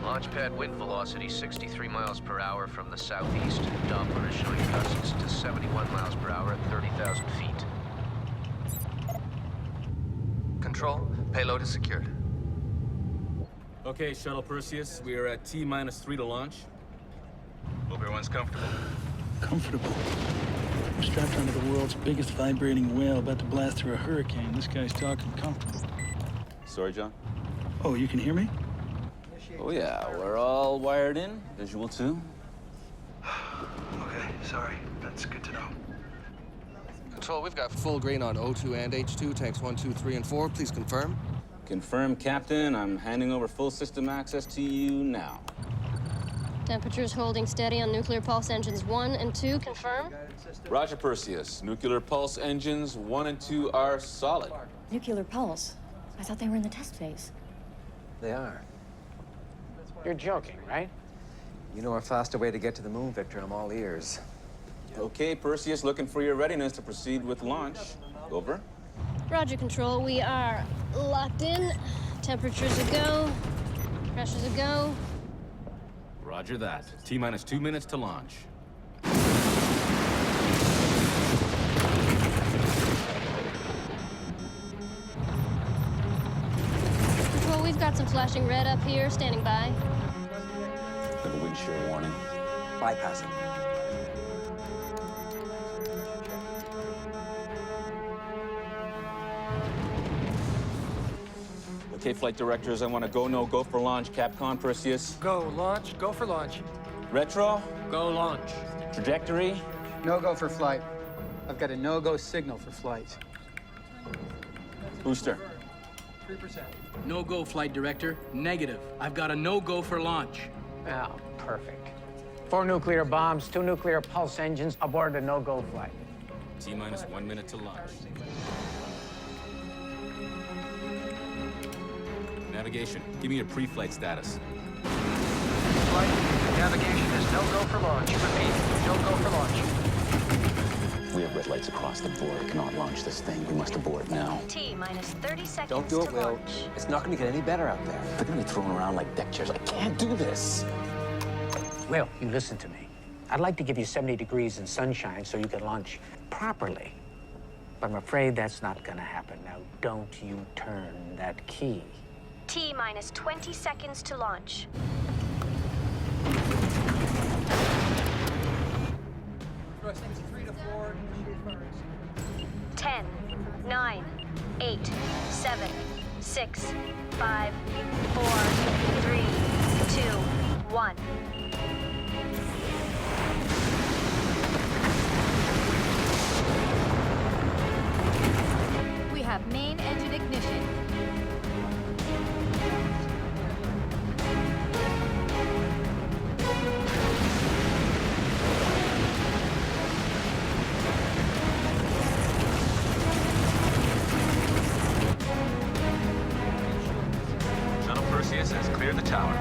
Launchpad wind velocity 63 miles per hour from the southeast. Doppler is showing gusts to 71 miles per hour at 30,000 feet. Control, payload is secured.
Okay, Shuttle Perseus, we are at T-3 to launch. Hope everyone's comfortable.
Comfortable? We're strapped onto the world's biggest vibrating whale about to blast through a hurricane. This guy's talking comfortable.
Sorry, John?
Oh, you can hear me?
Oh, yeah, we're all wired in. Visual, too.
Okay, sorry. That's good to know.
Control, we've got full green on O2 and H2, tanks 1, 2, 3, and 4. Please confirm.
Confirm, Captain. I'm handing over full system access to you now.
Temperatures holding steady on nuclear pulse engines 1 and 2. Confirm.
Roger, Perseus. Nuclear pulse engines 1 and 2 are solid.
Nuclear pulse? I thought they were in the test phase.
They are.
You're joking, right?
You know a faster way to get to the moon, Victor. I'm all ears.
Okay, Perseus, looking for your readiness to proceed with launch. Over.
Roger, Control. We are locked in. Temperatures a go. Pressures a go.
Roger that. T-minus 2 minutes to launch.
Control, we've got some flashing red up here. Standing by.
Have a wind shear warning.
Bypass it.
Okay, flight directors, I want to go, no, go for launch. Capcom, Perseus.
Go launch. Go for launch.
Retro.
Go launch.
No-go for flight. I've got a no-go signal for flight.
Booster.
3%.
No-go, Flight Director. Negative. I've got a no-go for launch.
Oh, perfect. 4 nuclear bombs, 2 nuclear pulse engines aboard a no-go flight.
T-minus 1 minute to launch. Navigation, give me your pre-flight status.
Flight, navigation is no-go for launch. Repeat, no-go for launch.
We have red lights across the board. We cannot launch this thing. We must abort now.
T-minus 30 seconds
Don't do it,
to
Will.
launch.
It's not going to get any better out there.
They're going to be thrown around like deck chairs. I can't do this.
Will, you listen to me. I'd like to give you 70 degrees and sunshine so you can launch properly. But I'm afraid that's not going to happen. Now, don't you turn that key.
T-minus 20 seconds to launch.
Thrustings 3 to 4.
10, 9, 8, 7, 6, 5, 4, 3, 2, 1.
We have main engine ignition.
Shuttle Perseus has cleared the tower.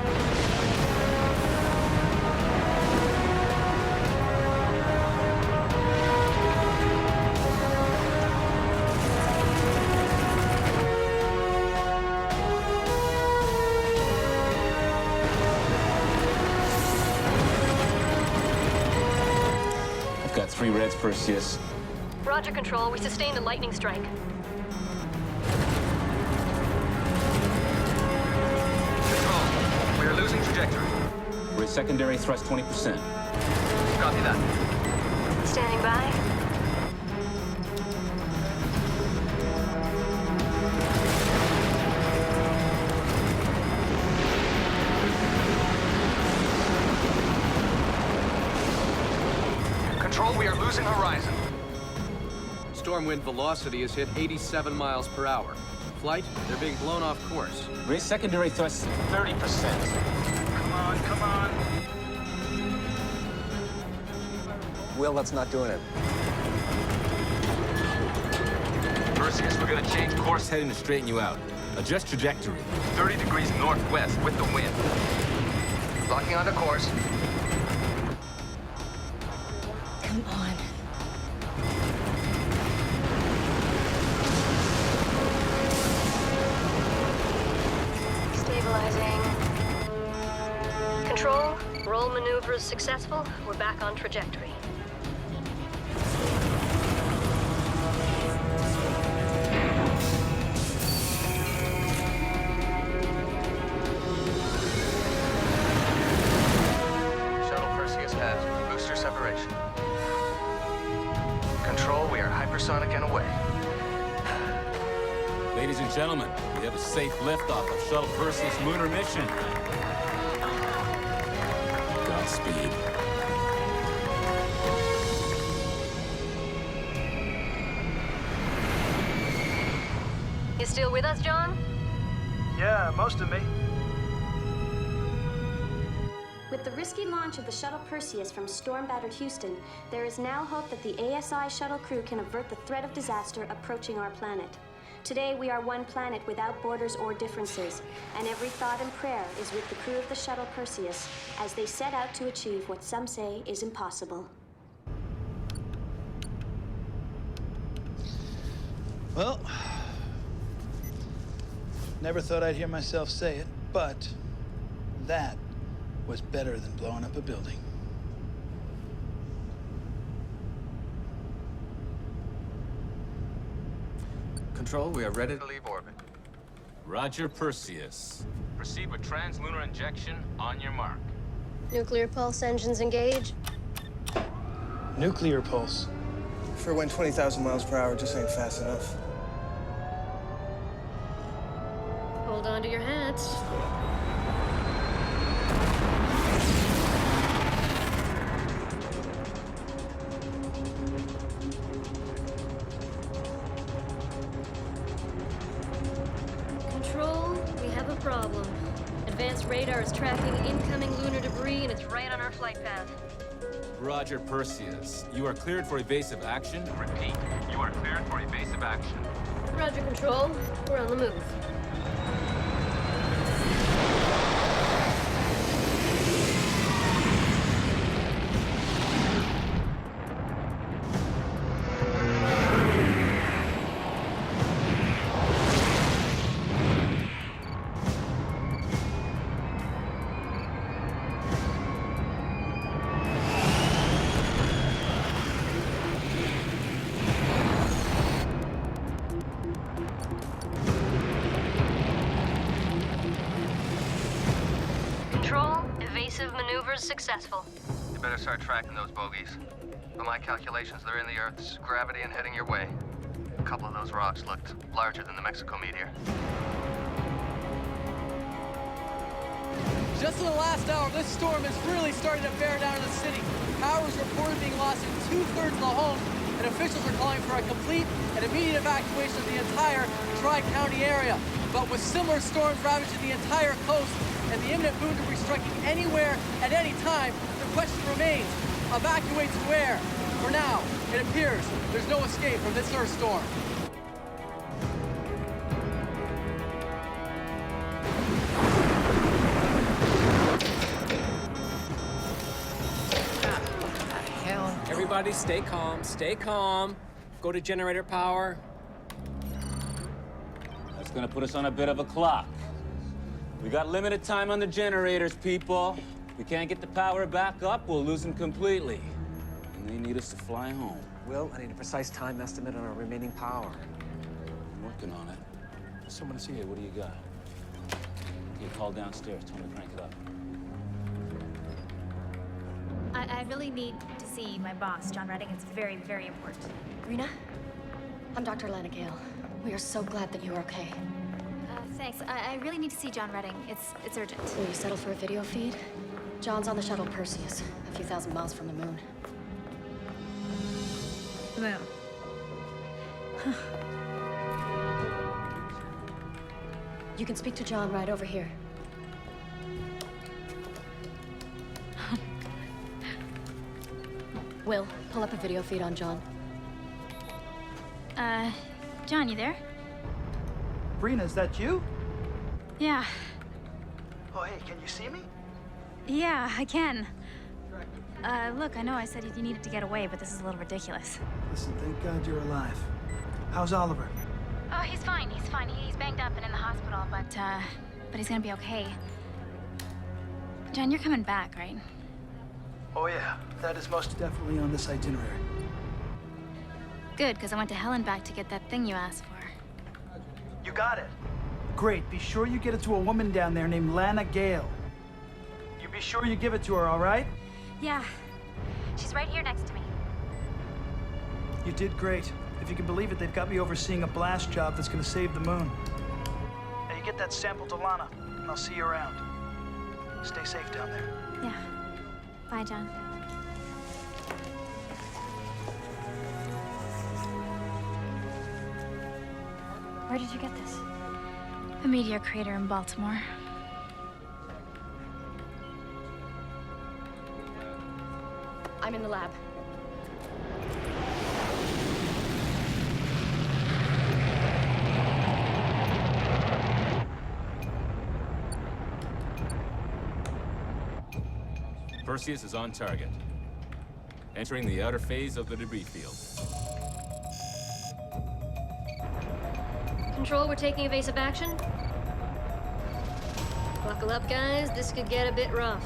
I've got 3 reds, Perseus.
Roger, Control. We sustained a lightning strike.
We are losing trajectory. We're at secondary thrust 20%.
Copy that.
Standing by.
Control, we are losing horizon.
Storm wind velocity has hit 87 miles per hour. Flight, they're being blown off course.
Raise secondary thrust 30%.
Come on, come on.
Will, that's not doing it.
Perseus, we're gonna change course heading to straighten you out. Adjust trajectory. 30 degrees northwest with the wind.
Locking onto course.
Come on.
Stabilizing. Control, roll maneuver is successful. We're back on trajectory.
Shuttle Perseus has booster separation. Control, we are hypersonic and away.
Ladies and gentlemen, we have a safe liftoff of Shuttle Perseus lunar mission. Godspeed.
You still with us, John?
Yeah, most of me.
With the risky launch of the Shuttle Perseus from storm-battered Houston, there is now hope that the ASI shuttle crew can avert the threat of disaster approaching our planet. Today, we are one planet without borders or differences, and every thought and prayer is with the crew of the Shuttle Perseus as they set out to achieve what some say is impossible.
Well, never thought I'd hear myself say it, but that was better than blowing up a building.
Control, we are ready to leave orbit.
Roger, Perseus. Proceed with translunar injection on your mark.
Nuclear pulse engines engaged.
Nuclear pulse. For when 20,000 miles per hour just ain't fast enough.
Hold on to your hats.
advanced radar is tracking incoming lunar debris, and it's right on our flight path.
Roger, Perseus. You are cleared for evasive action. Repeat, you are cleared for evasive action.
Roger, Control. We're on the move. Maneuvers successful.
You better start tracking those bogies. By my calculations, they're in the Earth's gravity and heading your way. A couple of those rocks looked larger than the Mexico meteor.
Just in the last hour, this storm is really starting to bear down on the city. Power is reported being lost in 2/3 of the homes, and officials are calling for a complete and immediate evacuation of the entire Tri-County area. But with similar storms ravaging the entire coast and the imminent boon to be striking anywhere at any time, the question remains, evacuate to where? For now, it appears there's no escape from this Earth storm.
Everybody stay calm, stay calm. Go to generator power.
That's gonna put us on a bit of a clock. We got limited time on the generators, people. If we can't get the power back up, we'll lose them completely. And they need us to fly home.
Will, I need a precise time estimate on our remaining power.
I'm working on it. Someone to see you. What do you got? You call downstairs. Tell them to crank it up.
I really need to see my boss, John Redding. It's very, very important.
Rena, I'm Dr. Lana Gale. We are so glad that you are okay.
Thanks. I really need to see John Redding. It's urgent.
Will you settle for a video feed? John's on the shuttle Perseus, a few thousand miles from the moon.
The moon.
You can speak to John right over here. Will, pull up a video feed on John.
John, you there?
Brina, is that you?
Yeah.
Oh, hey, can you see me?
Yeah, I can. Look, I know I said you needed to get away, but this is a little ridiculous.
Listen, thank God you're alive. How's Oliver?
Oh, he's fine. He's fine. He's banged up and in the hospital, but he's gonna be okay. John, you're coming back, right?
Oh, yeah. That is most definitely on this itinerary.
Good, because I went to hell and back to get that thing you asked for.
You got it. Great. Be sure you get it to a woman down there named Lana Gale. You be sure you give it to her, all right?
Yeah. She's right here next to me.
You did great. If you can believe it, they've got me overseeing a blast job that's gonna save the moon. Now you get that sample to Lana, and I'll see you around. Stay safe down there.
Yeah. Bye, John.
Where did you get this?
A meteor crater in Baltimore.
I'm in the lab.
Perseus is on target. Entering the outer phase of the debris field.
Control, we're taking evasive action. Buckle up, guys. This could get a bit rough.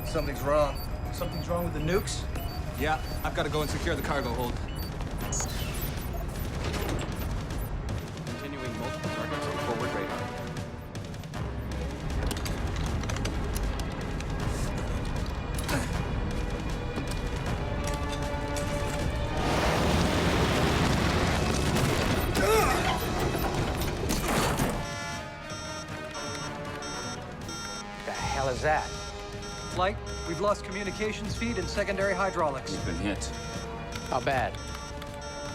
Something's wrong.
Something's wrong with the nukes?
Yeah, I've got to go and secure the cargo hold.
How's that?
Flight, we've lost communications feed and secondary hydraulics.
We've been hit.
How bad?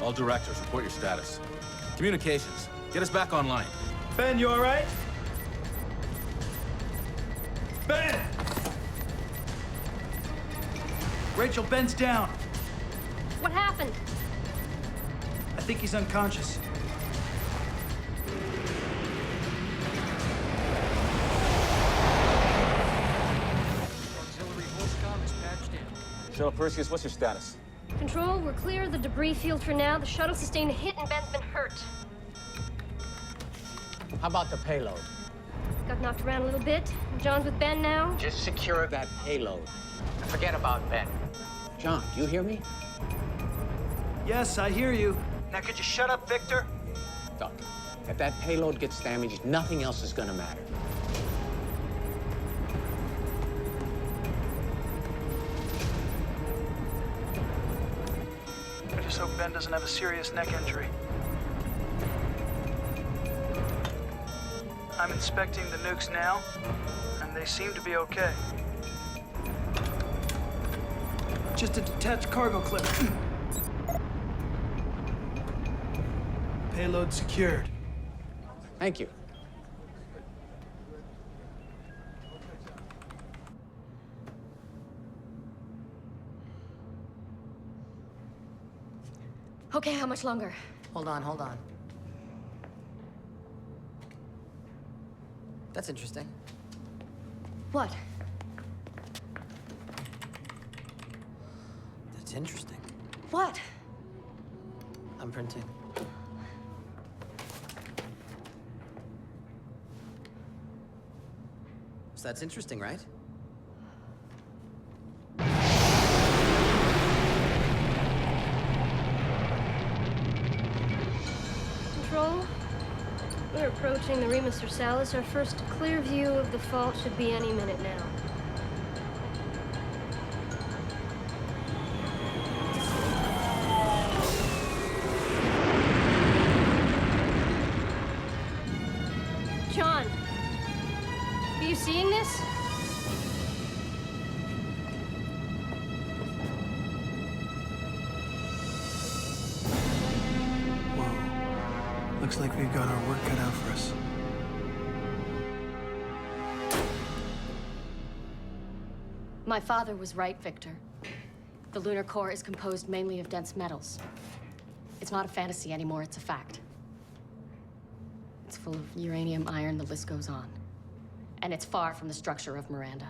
All directors, report your status. Communications, get us back online.
Ben, you all right? Ben! Rachel, Ben's down.
What happened?
I think he's unconscious.
Auxiliary voice comm is patched in.
Shuttle Perseus, what's your status?
Control, we're clear of the debris field for now. The shuttle sustained a hit and Ben's been hurt.
How about the payload?
Got knocked around a little bit. John's with Ben now.
Just secure that payload. Forget about Ben. John, do you hear me?
Yes, I hear you. Now could you shut up, Victor?
Look, if that payload gets damaged, nothing else is gonna matter.
I just hope Ben doesn't have a serious neck injury. I'm inspecting the nukes now, and they seem to be okay. Just a detached cargo clip. Payload secured.
Thank you.
Okay, how much longer?
Hold on, hold on. That's interesting.
What?
That's interesting.
What?
I'm printing. So that's interesting, right?
Control, we're approaching the Remus Ursalis. Our first clear view of the fault should be any minute now. John, are you seeing this?
Looks like we've got our work cut out for us.
My father was right, Victor. The lunar core is composed mainly of dense metals. It's not a fantasy anymore, it's a fact. It's full of uranium, iron, the list goes on. And it's far from the structure of Miranda.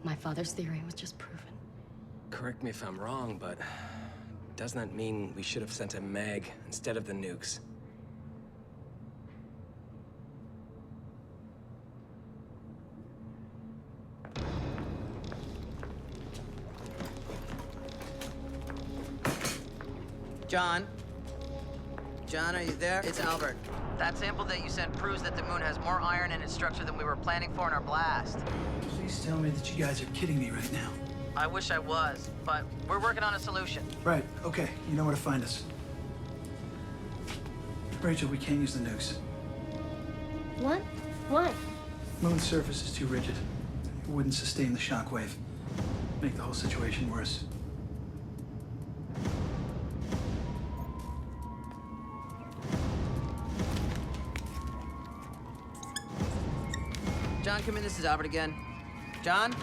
My father's theory was just proven.
Correct me if I'm wrong, but doesn't that mean we should have sent a mag instead of the nukes?
John? John, are you there? It's Albert. That sample that you sent proves that the moon has more iron in its structure than we were planning for in our blast.
Please tell me that you guys are kidding me right now.
I wish I was, but we're working on a solution.
Right, okay. You know where to find us. Rachel, we can't use the nukes.
What? Why?
Moon's surface is too rigid. It wouldn't sustain the shockwave. Make the whole situation worse.
John, come in. This is Albert again. John?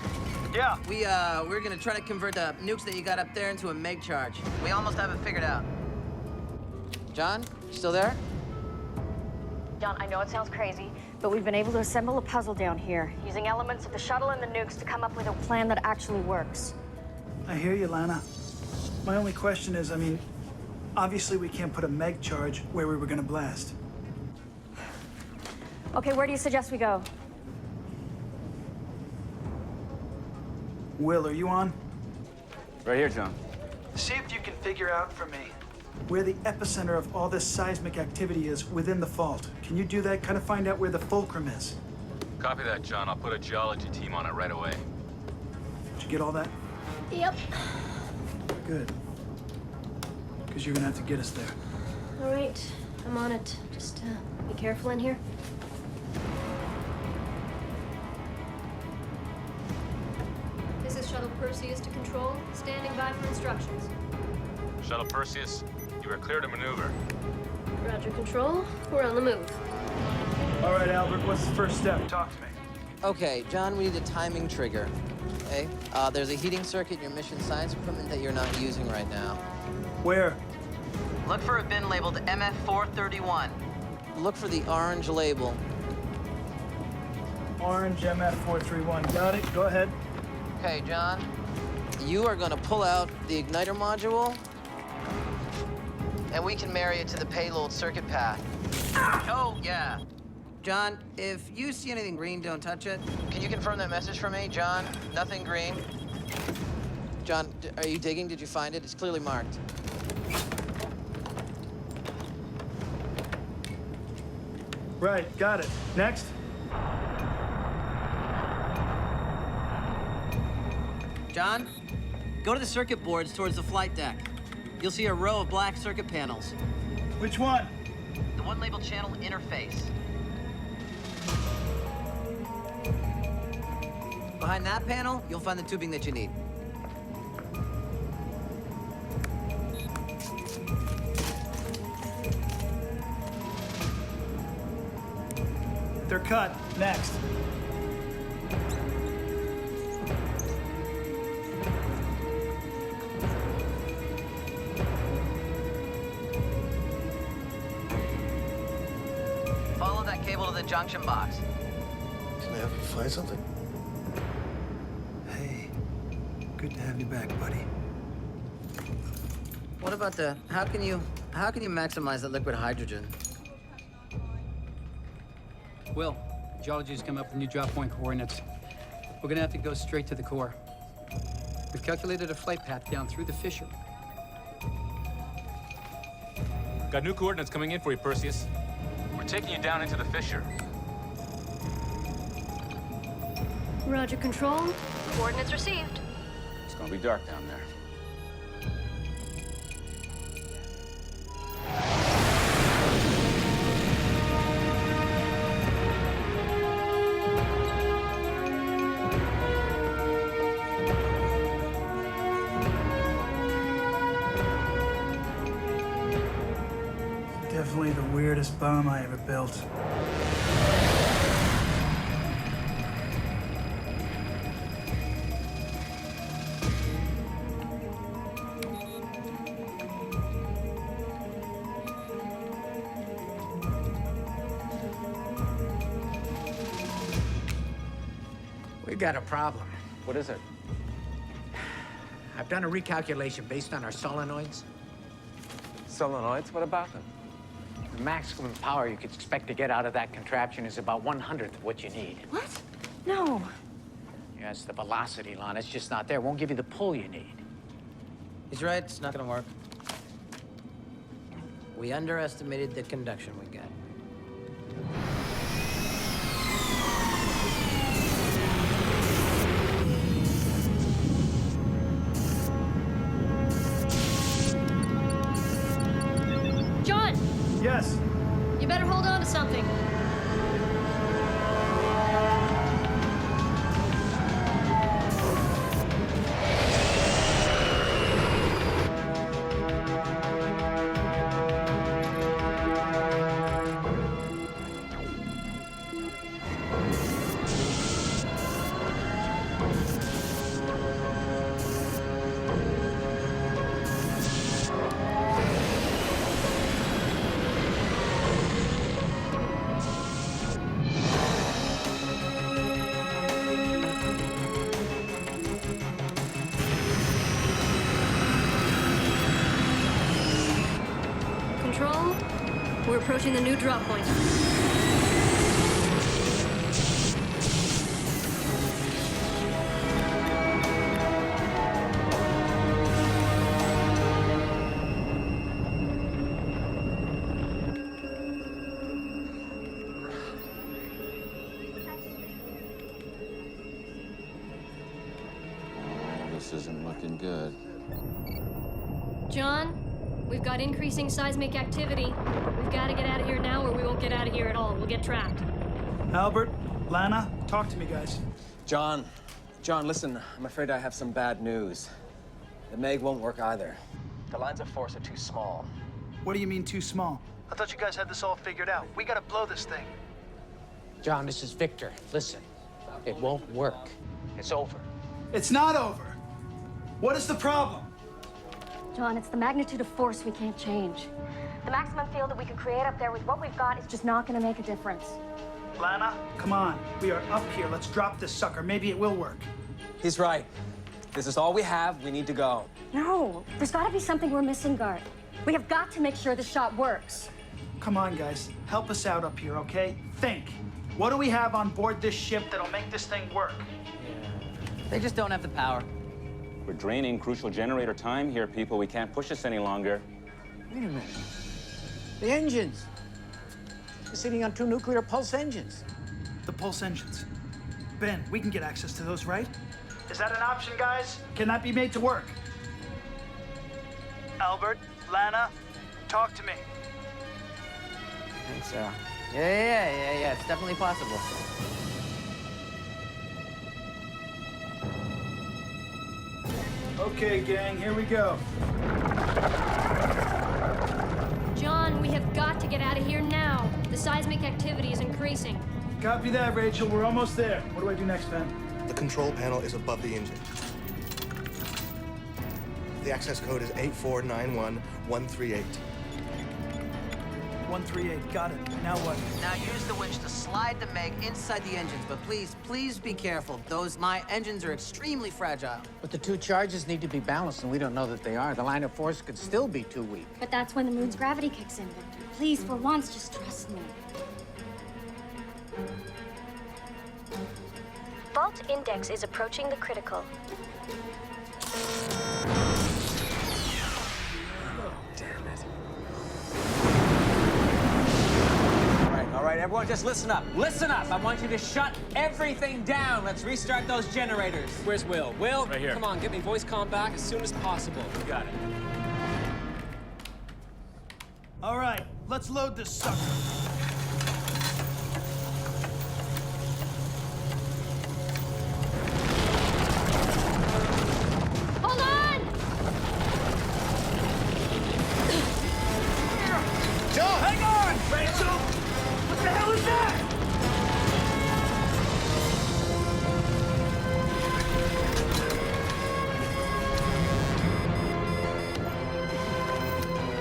Yeah?
We're gonna try to convert the nukes that you got up there into a meg charge. We almost have it figured out. John, you still there?
John, I know it sounds crazy, but we've been able to assemble a puzzle down here, using elements of the shuttle and the nukes to come up with a plan that actually works.
I hear you, Lana. My only question is, obviously we can't put a meg charge where we were gonna blast.
Okay, where do you suggest we go?
Will, are you on?
Right here, John.
See if you can figure out for me where the epicenter of all this seismic activity is within the fault. Can you do that? Kind of find out where the fulcrum is.
Copy that, John. I'll put a geology team on it right away.
Did you get all that?
Yep.
Good. Because you're gonna have to get us there.
All right, I'm on it. Just be careful in here. Perseus to Control, standing by for instructions.
Shuttle Perseus, you are clear to maneuver.
Roger, Control. We're on the move.
All right, Albert, what's the first step? Talk to me.
Okay, John, we need a timing trigger. Okay? There's a heating circuit in your mission science equipment that you're not using right now.
Where?
Look for a bin labeled MF431. Look for the orange label.
Orange MF431. Got it. Go ahead.
Okay, John. You are gonna pull out the igniter module, and we can marry it to the payload circuit path. Oh, yeah. John, if you see anything green, don't touch it. Can you confirm that message for me, John? Nothing green. John, are you digging? Did you find it? It's clearly marked.
Right, got it. Next.
John, go to the circuit boards towards the flight deck. You'll see a row of black circuit panels.
Which one?
The one labeled channel interface. Behind that panel, you'll find the tubing that you need.
They're cut. Next.
Follow that cable to the junction box.
Can I help you find something?
Hey, good to have you back, buddy.
What about the, how can you maximize that liquid hydrogen?
Will, geology's come up with new drop point coordinates. We're gonna have to go straight to the core. We've calculated a flight path down through the fissure.
Got new coordinates coming in for you, Perseus. We're taking you down into the fissure.
Roger, Control. Coordinates received.
It's gonna be dark down there.
Definitely the weirdest bomb I ever built.
We got a problem.
What is it?
I've done a recalculation based on our solenoids.
Solenoids? What about them?
The maximum power you could expect to get out of that contraption is about 1/100th of what you need.
What? No.
Yes, the velocity, Lana, it's just not there. It won't give you the pull you need.
He's right, it's not gonna work. We underestimated the conduction we got.
John!
Yes.
You better hold on to something. Control, we're approaching the new drop point.
This isn't looking good.
John, we've got increasing seismic activity. We've got to get out of here now or we won't get out of here at all. We'll get trapped.
Albert, Lana, talk to me, guys.
John, John, listen, I'm afraid I have some bad news. The Meg won't work either. The lines of force are too small.
What do you mean too small? I thought you guys had this all figured out. We gotta blow this thing.
John, this is Victor. Listen, it won't work. It's over.
It's not over. What is the problem?
John, it's the magnitude of force we can't change. The maximum field that we could create up there with what we've got is just not gonna make a difference.
Lana, come on. We are up here. Let's drop this sucker. Maybe it will work.
He's right. This is all we have. We need to go.
No, there's gotta be something we're missing, Guard. We have got to make sure the shot works.
Come on, guys. Help us out up here, okay? Think. What do we have on board this ship that'll make this thing work?
They just don't have the power.
We're draining crucial generator time here, people. We can't push this any longer.
Wait a minute. The engines. We're sitting on 2 nuclear pulse engines.
The pulse engines. Ben, we can get access to those, right? Is that an option, guys? Can that be made to work? Albert, Lana, talk to me.
I think so. Yeah. It's definitely possible.
Okay, gang, here we go.
John, we have got to get out of here now. The seismic activity is increasing.
Copy that, Rachel. We're almost there. What do I do next, Ben?
The control panel is above the engine. The access code is 8491138.
138, got it. Now what?
Now use the winch to slide the Meg inside the engines, but please be careful. My engines are extremely fragile.
But the 2 charges need to be balanced, and we don't know that they are. The line of force could still be too weak.
But that's when the moon's gravity kicks in, Victor. Please, for once, just trust me.
Fault index is approaching the critical.
Damn it. All right, everyone, just listen up. Listen up! I want you to shut everything down. Let's restart those generators.
Where's Will? Will,
right here.
Come on, get me voice comm back as soon as possible.
You got it.
All right, let's load this sucker.
Hold on!
Joe, hang on! Rachel! What the hell is that?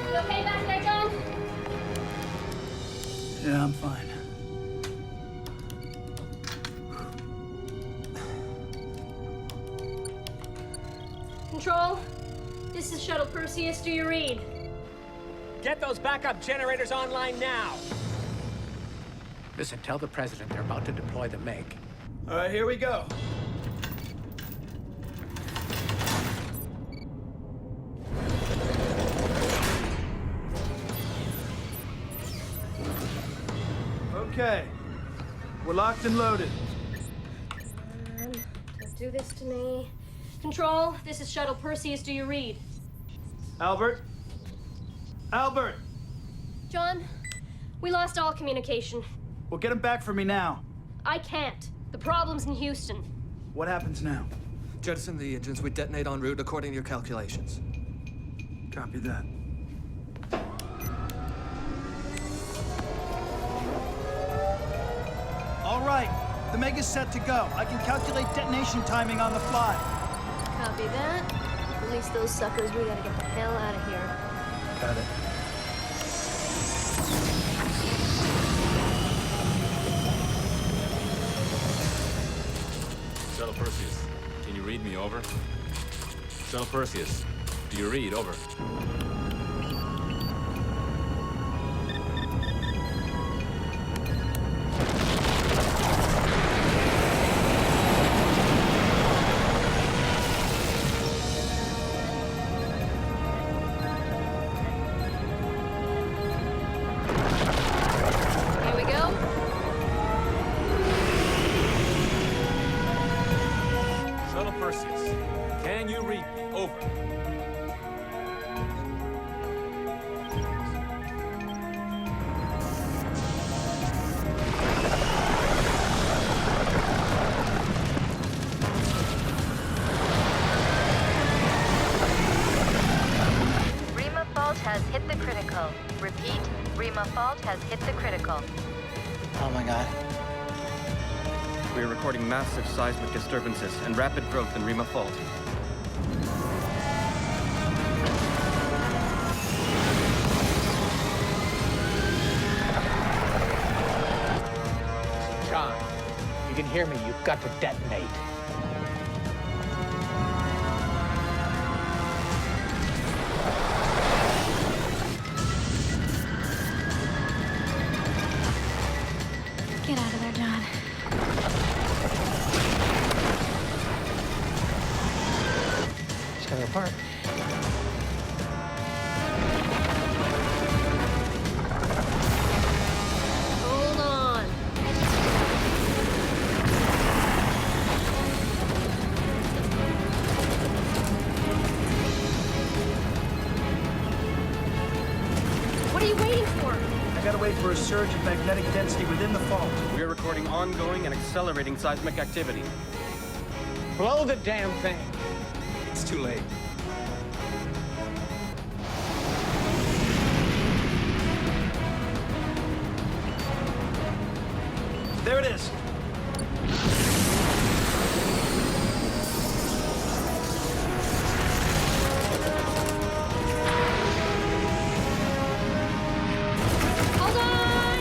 You okay back there, John?
Yeah, I'm fine.
Control, this is Shuttle Perseus. Do you read?
Get those backup generators online now.
Listen, tell the president they're about to deploy the Meg.
All right, here we go. Okay. We're locked and loaded.
Don't do this to me. Control, this is Shuttle Perseus. Do you read?
Albert? Albert!
John, we lost all communication.
Well, get him back for me now.
I can't. The problem's in Houston.
What happens now?
Jettison the engines. We detonate en route according to your calculations.
Copy that. All right. The Meg is set to go. I can calculate detonation timing on the fly.
Copy that. Release those suckers. We gotta get the hell out of here.
Got it.
Shuttle Perseus, can you read me? Over. Shuttle Perseus, do you read? Over.
Here we go.
Shuttle Perseus, can you read me? Over.
critical. Repeat, Rima fault has hit the critical.
Oh my God.
We are recording massive seismic disturbances and rapid growth in Rima Fault.
John, you can hear me. You've got to detonate.
Get out of there, John.
It's coming apart.
Hold on. What are you waiting for?
I gotta wait for a surge of magnetic density within the fault.
We are recording ongoing and accelerating seismic activity.
Blow the damn thing.
It's too late.
There it is.
Hold on!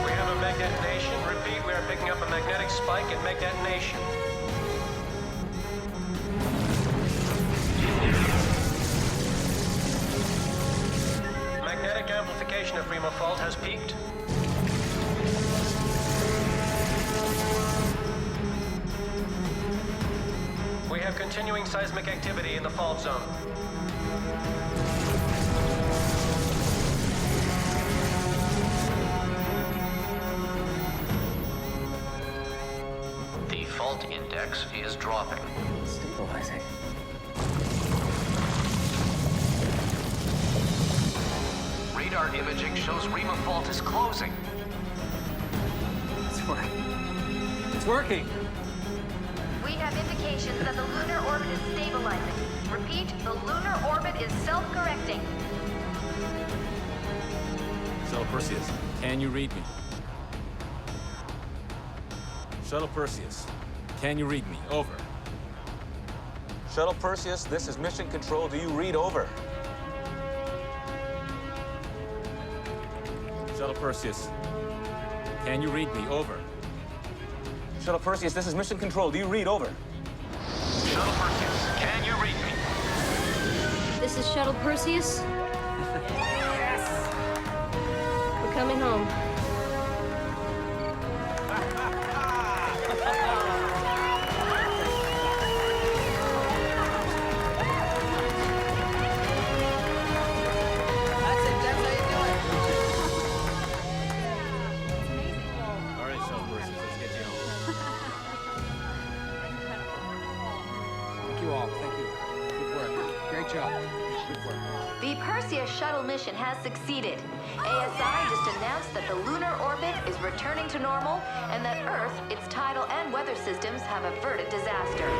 We have a meg detonation. Repeat, we are picking up a magnetic spike and meg detonation. Magnetic amplification of Rima Fault has peaked. We have continuing seismic activity in the fault zone.
The fault index is dropping.
Stabilizing.
Radar imaging shows Rima Fault is closing.
It's working. It's working.
We have indications that the lunar orbit is stabilizing. Repeat, the lunar orbit is self-correcting.
Shuttle Perseus, can you read me? Shuttle Perseus, can you read me? Over. Shuttle Perseus, this is Mission Control. Do you read? Over. Shuttle Perseus, can you read me? Over. Shuttle Perseus, this is Mission Control. Do you read? Over.
Shuttle Perseus, can you read me?
This is Shuttle Perseus.
Yes!
We're coming home.
All right, Shuttle Perseus, let's get you home.
Thank you all. Thank you. Good work. Great job. Good work.
The Perseus shuttle mission has succeeded. ASI just announced that the lunar orbit is returning to normal and that Earth, its tidal and weather systems have averted disaster.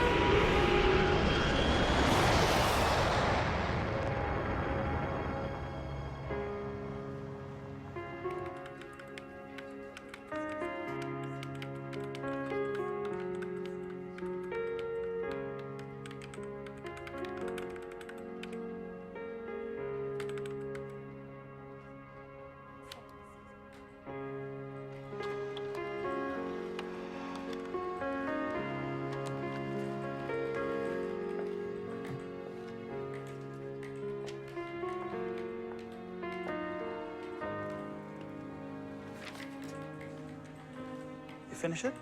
You finish it?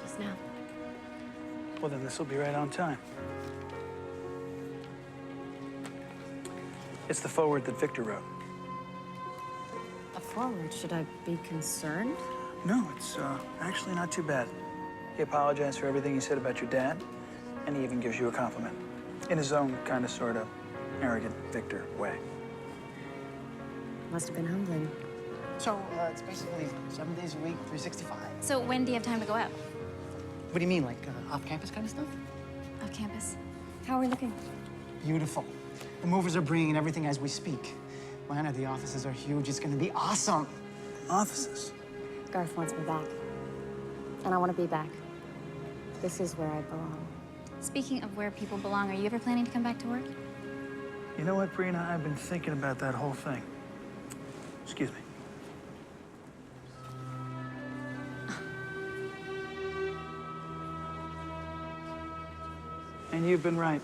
Just now.
Well, then this will be right on time. It's the foreword that Victor wrote.
A forward. Should I be concerned?
No, it's actually not too bad. He apologized for everything he said about your dad, and he even gives you a compliment. In his own kind of, sort of, arrogant Victor way.
Must have been humbling.
So, it's basically 7 days a week, 365.
So when do you have time to go out?
What do you mean, like off-campus kind of stuff?
campus.
How are we looking?
Beautiful. The movers are bringing everything as we speak. Lana, the offices are huge. It's gonna be awesome.
Offices?
Garth wants me back. And I want to be back. This is where I belong.
Speaking of where people belong, are you ever planning to come back to work?
You know what, Brina? I've been thinking about that whole thing. Excuse me. And you've been right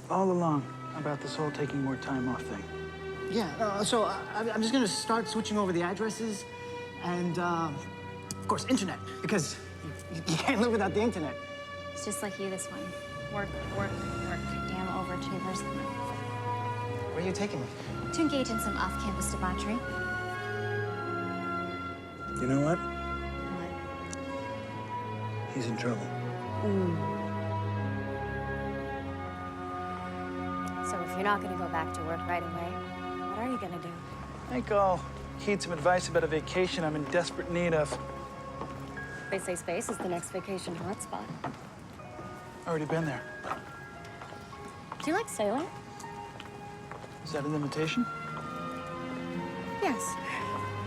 all along about this whole taking more time off thing.
Yeah, so I'm just gonna start switching over the addresses and, of course, internet, because you can't live without the internet.
It's just like you, this one. Work, work, work. Damn overachievers.
Where are you taking me?
To engage in some off-campus debauchery.
You know what?
What?
He's in trouble.
So if you're not going to go back to work right away, what are you going to do?
I think I'll heed some advice about a vacation I'm in desperate need of.
They say space is the next vacation hotspot.
Already been there.
Do you like sailing?
Is that an invitation?
Yes.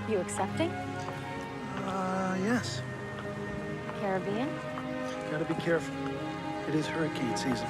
You accepting?
Yes.
Caribbean?
Gotta be careful. It is hurricane season.